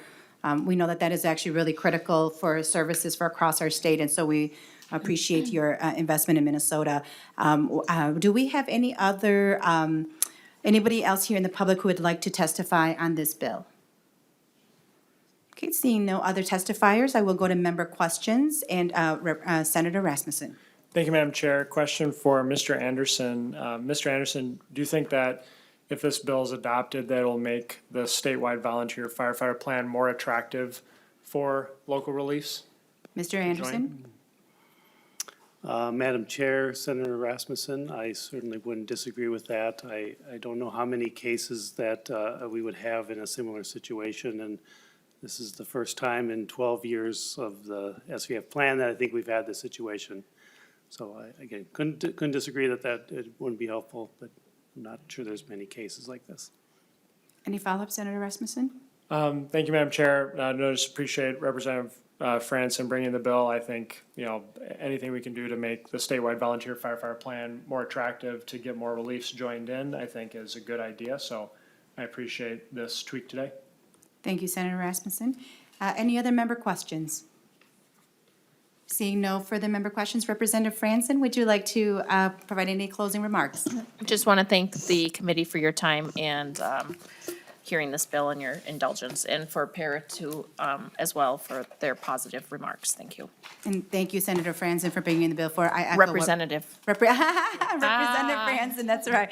We know that that is actually really critical for services for across our state, and so we appreciate your investment in Minnesota. Do we have any other, anybody else here in the public who would like to testify on this bill? Okay, seeing no other testifiers, I will go to member questions, and Senator Rasmussen. Thank you, Madam Chair. Question for Mr. Anderson. Mr. Anderson, do you think that if this bill is adopted, that it'll make the statewide volunteer firefighter plan more attractive for local reliefs? Mr. Anderson? Madam Chair, Senator Rasmussen, I certainly wouldn't disagree with that. I don't know how many cases that we would have in a similar situation, and this is the first time in 12 years of the SVF plan that I think we've had this situation. So I, again, couldn't disagree that it wouldn't be helpful, but I'm not sure there's many cases like this. Any follow-up, Senator Rasmussen? Thank you, Madam Chair. I just appreciate Representative Franson bringing the bill. I think, anything we can do to make the statewide volunteer firefighter plan more attractive to get more reliefs joined in, I think is a good idea. So I appreciate this tweak today. Thank you, Senator Rasmussen. Any other member questions? Seeing no further member questions, Representative Franson, would you like to provide any closing remarks? Just want to thank the committee for your time and hearing this bill and your indulgence, and for Para too, as well, for their positive remarks. Thank you. And thank you, Senator Franson, for bringing the bill forward. I echo what- Representative. Representative Franson, that's right.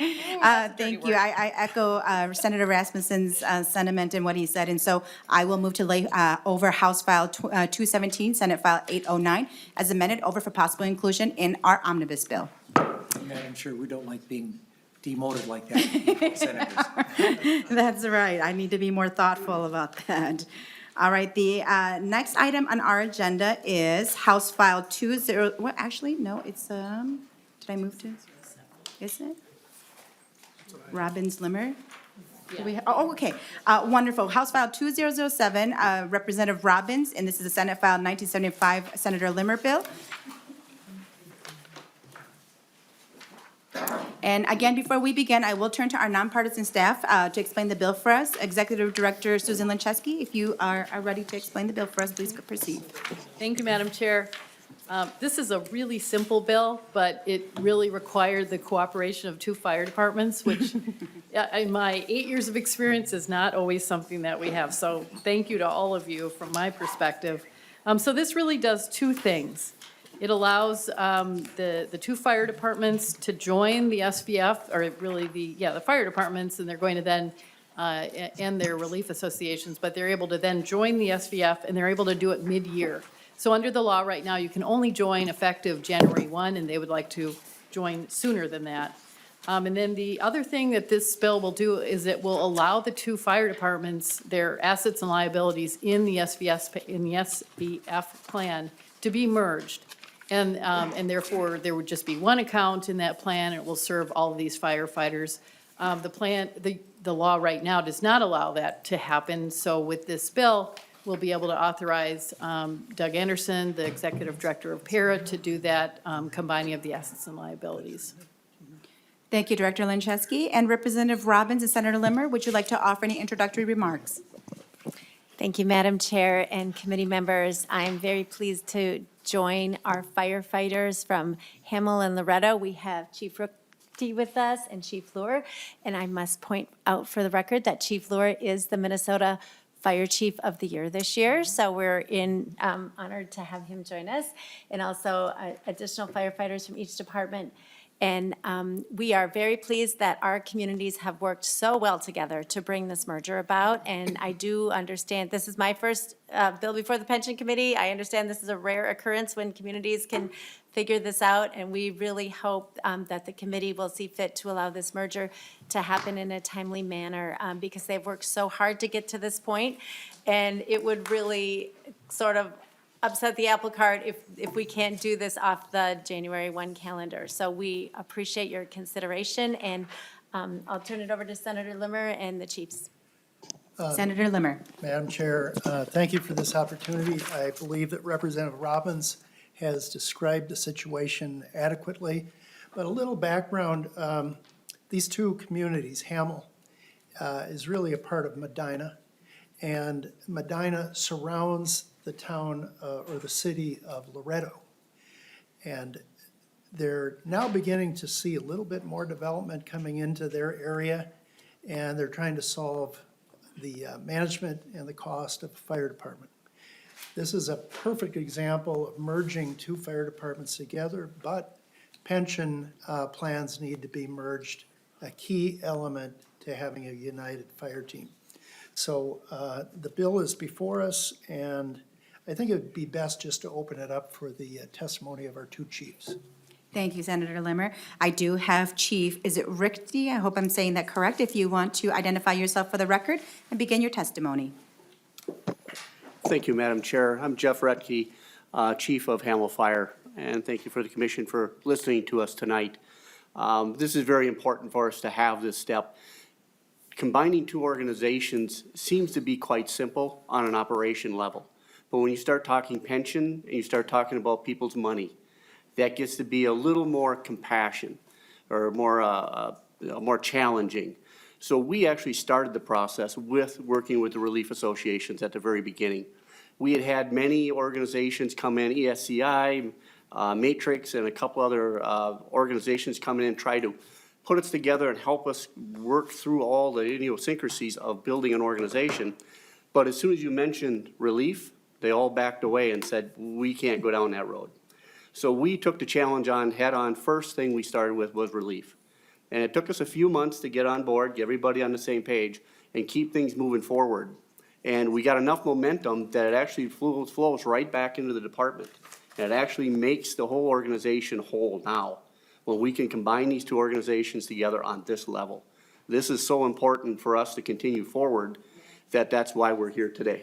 Thank you. I echo Senator Rasmussen's sentiment and what he said. And so I will move to lay over House File 217, Senate File 809, as amended over for possible inclusion in our omnibus bill. Madam Chair, we don't like being demoted like that, senators. That's right. I need to be more thoughtful about that. All right, the next item on our agenda is House File 20, well, actually, no, it's, did I move to? Is it? Robbins, Limmer? Do we oh, okay. Wonderful. House File 2007, Representative Robbins, and this is a Senate File 1975, Senator Limmer bill. And again, before we begin, I will turn to our nonpartisan staff to explain the bill for us. Executive Director Susan Lincheski, if you are ready to explain the bill for us, please proceed. Thank you, Madam Chair. This is a really simple bill, but it really required the cooperation of 2 fire departments, which in my 8 years of experience is not always something that we have. So thank you to all of you from my perspective. So this really does 2 things. It allows the 2 fire departments to join the SVF, or really the fire departments, and they're going to then, and their relief associations, but they're able to then join the SVF, and they're able to do it mid-year. So under the law right now, you can only join effective January 1, and they would like to join sooner than that. And then the other thing that this bill will do is it will allow the 2 fire departments, their assets and liabilities in the SVF plan to be merged. And therefore, there would just be one account in that plan, and it will serve all of these firefighters. The law right now does not allow that to happen, so with this bill, we'll be able to authorize Doug Anderson, the Executive Director of PARA, to do that combining of the assets and liabilities. Thank you, Director Lincheski. And Representative Robbins and Senator Limmer, would you like to offer any introductory remarks? Thank you, Madam Chair and committee members. I am very pleased to join our firefighters from Hamel and Loretto. We have Chief Rookty with us and Chief Lure. And I must point out for the record that Chief Lure is the Minnesota Fire Chief of the Year this year. So we're honored to have him join us. And also additional firefighters from each department. And we are very pleased that our communities have worked so well together to bring this merger about. And I do understand, this is my first bill before the Pension Committee. I understand this is a rare occurrence when communities can figure this out. And we really hope that the committee will see fit to allow this merger to happen in a timely manner because they've worked so hard to get to this point. And it would really sort of upset the apple cart if we can't do this off the January 1 calendar. So we appreciate your consideration, and I'll turn it over to Senator Limmer and the chiefs. Senator Limmer. Madam Chair, thank you for this opportunity. I believe that Representative Robbins has described the situation adequately. But a little background, these 2 communities, Hamel is really a part of Medina, and Medina surrounds the town or the city of Loretto. And they're now beginning to see a little bit more development coming into their area, and they're trying to solve the management and the cost of the fire department. This is a perfect example of merging 2 fire departments together, but pension plans need to be merged, a key element to having a united fire team. So the bill is before us, and I think it would be best just to open it up for the testimony of our 2 chiefs. Thank you, Senator Limmer. I do have Chief, is it Ricky? I hope I'm saying that correct. If you want to identify yourself for the record and begin your testimony. Thank you, Madam Chair. I'm Jeff Retke, Chief of Hamel Fire, and thank you for the commission for listening to us tonight. This is very important for us to have this step. Combining 2 organizations seems to be quite simple on an operation level. But when you start talking pension and you start talking about people's money, that gets to be a little more compassion or more challenging. So we actually started the process with working with the relief associations at the very beginning. We had many organizations come in, ESCI, Matrix, and a couple other organizations come in and try to put us together and help us work through all the idiosyncrasies of building an organization. But as soon as you mentioned relief, they all backed away and said, we can't go down that road. So we took the challenge on head on. First thing we started with was relief. And it took us a few months to get on board, get everybody on the same page, and keep things moving forward. And we got enough momentum that it actually flows right back into the department. And it actually makes the whole organization whole now, when we can combine these two organizations together on this level. This is so important for us to continue forward that that's why we're here today.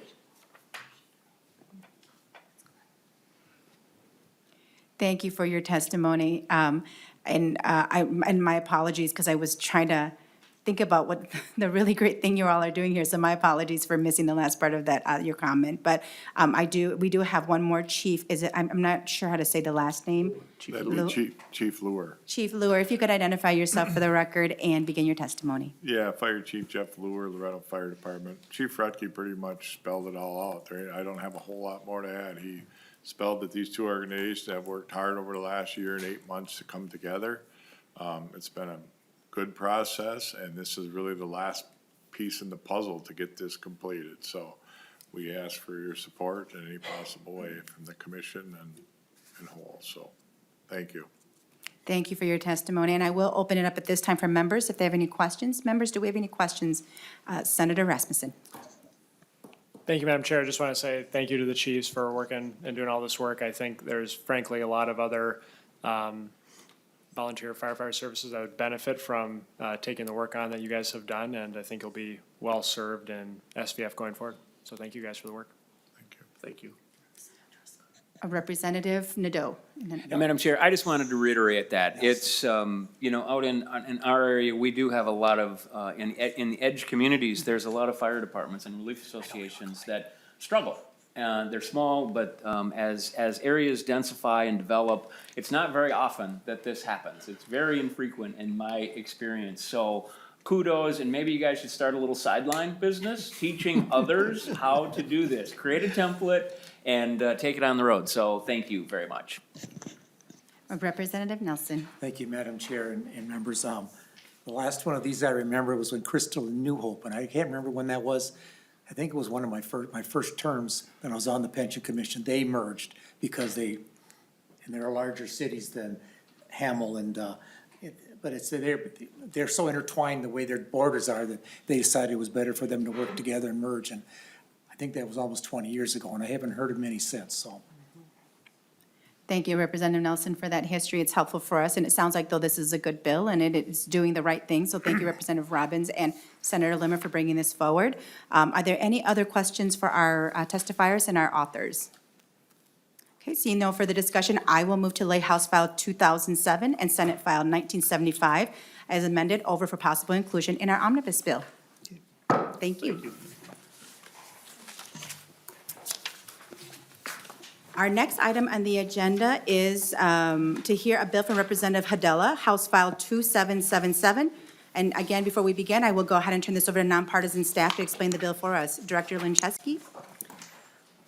Thank you for your testimony. And my apologies, because I was trying to think about what the really great thing you all are doing here. So my apologies for missing the last part of that, your comment. But we do have one more chief. I'm not sure how to say the last name. That'd be Chief Lure. Chief Lure, if you could identify yourself for the record and begin your testimony. Yeah, Fire Chief Jeff Lure, Loretto Fire Department. Chief Rutke pretty much spelled it all out there. I don't have a whole lot more to add. He spelled that these two organizations have worked hard over the last year and 8 months to come together. It's been a good process, and this is really the last piece in the puzzle to get this completed. So we ask for your support in any possible way from the commission and whole. So thank you. Thank you for your testimony, and I will open it up at this time for members if they have any questions. Members, do we have any questions? Senator Rasmussen. Thank you, Madam Chair. I just want to say thank you to the chiefs for working and doing all this work. I think there's frankly a lot of other volunteer firefighter services that would benefit from taking the work on that you guys have done, and I think you'll be well served in SVF going forward. So thank you guys for the work. Thank you. Thank you. Representative Nadeau. And Madam Chair, I just wanted to reiterate that. It's, out in our area, we do have a lot of, in the edge communities, there's a lot of fire departments and relief associations that struggle. They're small, but as areas densify and develop, it's not very often that this happens. It's very infrequent in my experience. So kudos, and maybe you guys should start a little sideline business, teaching others how to do this. Create a template and take it on the road. So thank you very much. Representative Nelson. Thank you, Madam Chair and members. The last one of these I remember was when Crystal and New Hope, and I can't remember when that was. I think it was one of my first terms when I was on the Pension Commission. They merged because and they're larger cities than Hamel but they're so intertwined the way their borders are that they decided it was better for them to work together and merge. And I think that was almost 20 years ago, and I haven't heard of many since, so. Thank you, Representative Nelson, for that history. It's helpful for us, and it sounds like, though, this is a good bill, and it is doing the right thing. So thank you, Representative Robbins and Senator Limmer, for bringing this forward. Are there any other questions for our testifiers and our authors? Okay, seeing no further discussion, I will move to lay House File 2007 and Senate File 1975 as amended over for possible inclusion in our omnibus bill. Thank you. Our next item on the agenda is to hear a bill from Representative Hudella, House File 2777. And again, before we begin, I will go ahead and turn this over to nonpartisan staff to explain the bill for us. Director Linczewski.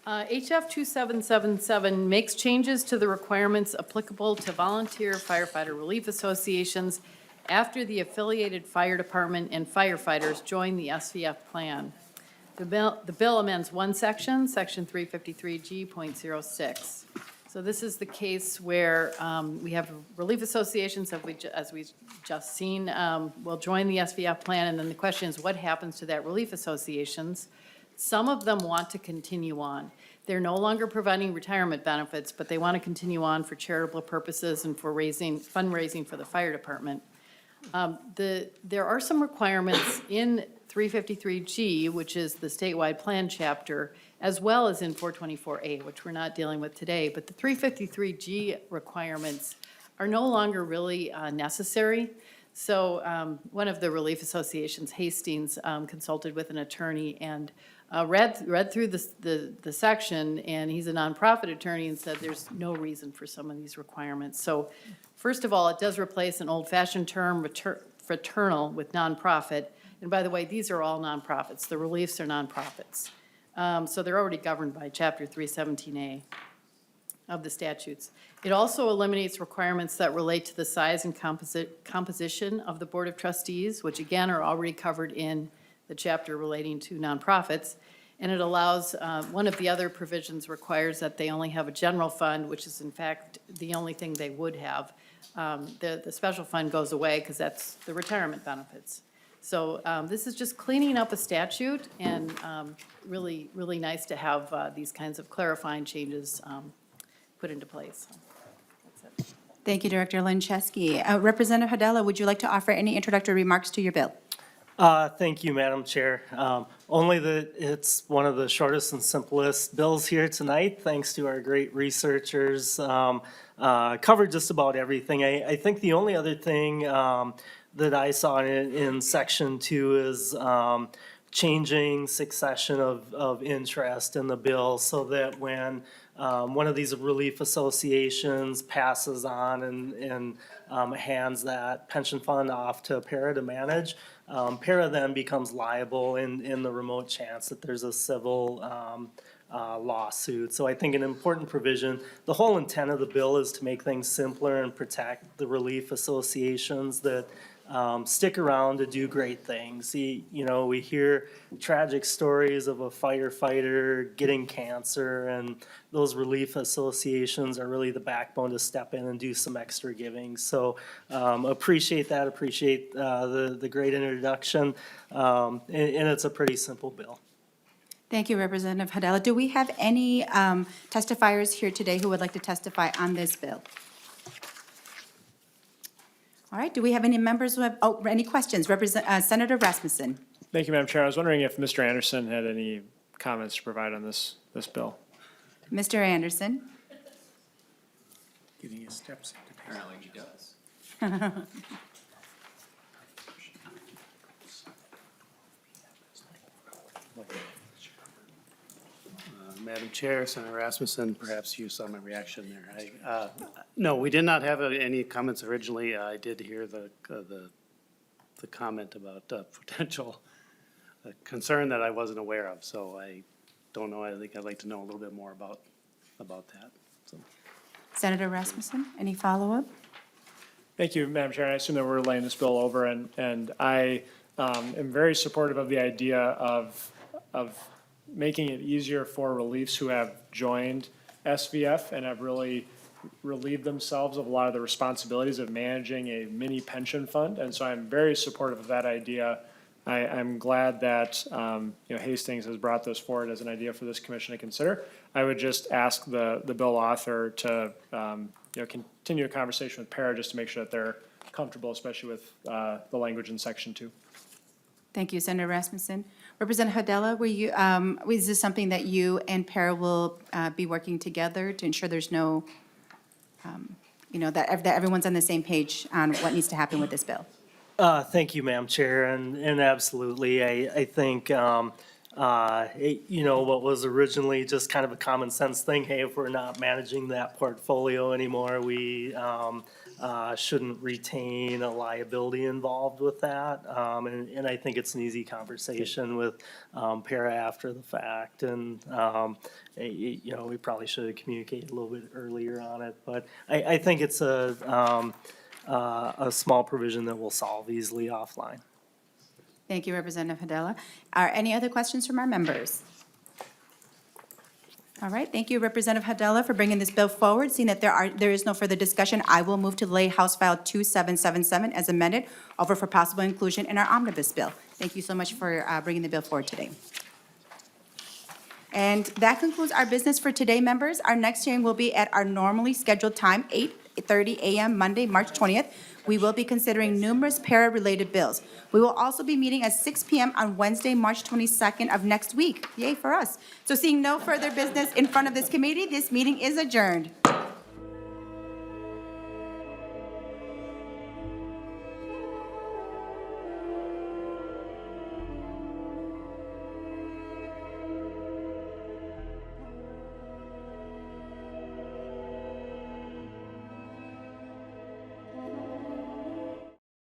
HF 2777 makes changes to the requirements applicable to volunteer firefighter relief associations after the affiliated fire department and firefighters join the SVF plan. The bill amends one section, Section 353G.06. So this is the case where we have relief associations, as we've just seen, will join the SVF plan, and then the question is, what happens to that relief associations? Some of them want to continue on. They're no longer providing retirement benefits, but they want to continue on for charitable purposes and for fundraising for the fire department. There are some requirements in 353G, which is the statewide plan chapter, as well as in 424A, which we're not dealing with today. But the 353G requirements are no longer really necessary. So one of the relief associations, Hastings, consulted with an attorney and read through the section, and he's a nonprofit attorney, and said there's no reason for some of these requirements. So first of all, it does replace an old-fashioned term, fraternal, with nonprofit. And by the way, these are all nonprofits. The reliefs are nonprofits. So they're already governed by Chapter 317A of the statutes. It also eliminates requirements that relate to the size and composition of the Board of Trustees, which again are already covered in the chapter relating to nonprofits. And it allows, one of the other provisions requires that they only have a general fund, which is in fact the only thing they would have. The special fund goes away because that's the retirement benefits. So this is just cleaning up a statute and really, really nice to have these kinds of clarifying changes put into place. So, that's it. Thank you, Director Lancheski. Representative Hudella, would you like to offer any introductory remarks to your bill? Thank you, Madam Chair. Only that it's one of the shortest and simplest bills here tonight, thanks to our great researchers. Covered just about everything. I think the only other thing that I saw in section 2 is changing succession of interest in the bill so that when one of these relief associations passes on and hands that pension fund off to para to manage, para then becomes liable in the remote chance that there's a civil lawsuit. So I think an important provision, the whole intent of the bill is to make things simpler and protect the relief associations that stick around to do great things. You know, we hear tragic stories of a firefighter getting cancer, and those relief associations are really the backbone to step in and do some extra giving. So appreciate that, appreciate the great introduction, and it's a pretty simple bill. Thank you, Representative Hudella. Do we have any testifiers here today who would like to testify on this bill? All right, do we have any members who have, any questions? Senator Rasmussen. Thank you, Madam Chair. I was wondering if Mr. Anderson had any comments to provide on this bill. Mr. Anderson. Getting his steps. Apparently he does. Madam Chair, Senator Rasmussen, perhaps you saw my reaction there. No, we did not have any comments originally. I did hear the comment about potential concern that I wasn't aware of, so I don't know. I think I'd like to know a little bit more about that. So. Senator Rasmussen, any follow-up? Thank you, Madam Chair. I assume that we're laying this bill over, and I am very supportive of the idea of making it easier for reliefs who have joined SVF and have really relieved themselves of a lot of the responsibilities of managing a mini pension fund. And so I'm very supportive of that idea. I'm glad that Hastings has brought this forward as an idea for this commission to consider. I would just ask the bill author to continue a conversation with para just to make sure that they're comfortable, especially with the language in section 2. Thank you, Senator Rasmussen. Representative Hudella, were you, is this something that you and para will be working together to ensure there's no, that everyone's on the same page on what needs to happen with this bill? Thank you, Madam Chair, and absolutely, I think, what was originally just kind of a common sense thing, hey, if we're not managing that portfolio anymore, we shouldn't retain a liability involved with that. And I think it's an easy conversation with para after the fact, and we probably should have communicated a little bit earlier on it, but I think it's a small provision that will solve easily offline. Thank you, Representative Hudella. Are any other questions from our members? All right, thank you, Representative Hudella, for bringing this bill forward. Seeing that there is no further discussion, I will move to lay House File 2777 as amended over for possible inclusion in our omnibus bill. Thank you so much for bringing the bill forward today. And that concludes our business for today, members. Our next hearing will be at our normally scheduled time, 8:30 a.m. Monday, March 20th. We will be considering numerous para-related bills. We will also be meeting at 6 p.m. on Wednesday, March 22nd of next week. Yay for us. So seeing no further business in front of this committee, this meeting is adjourned.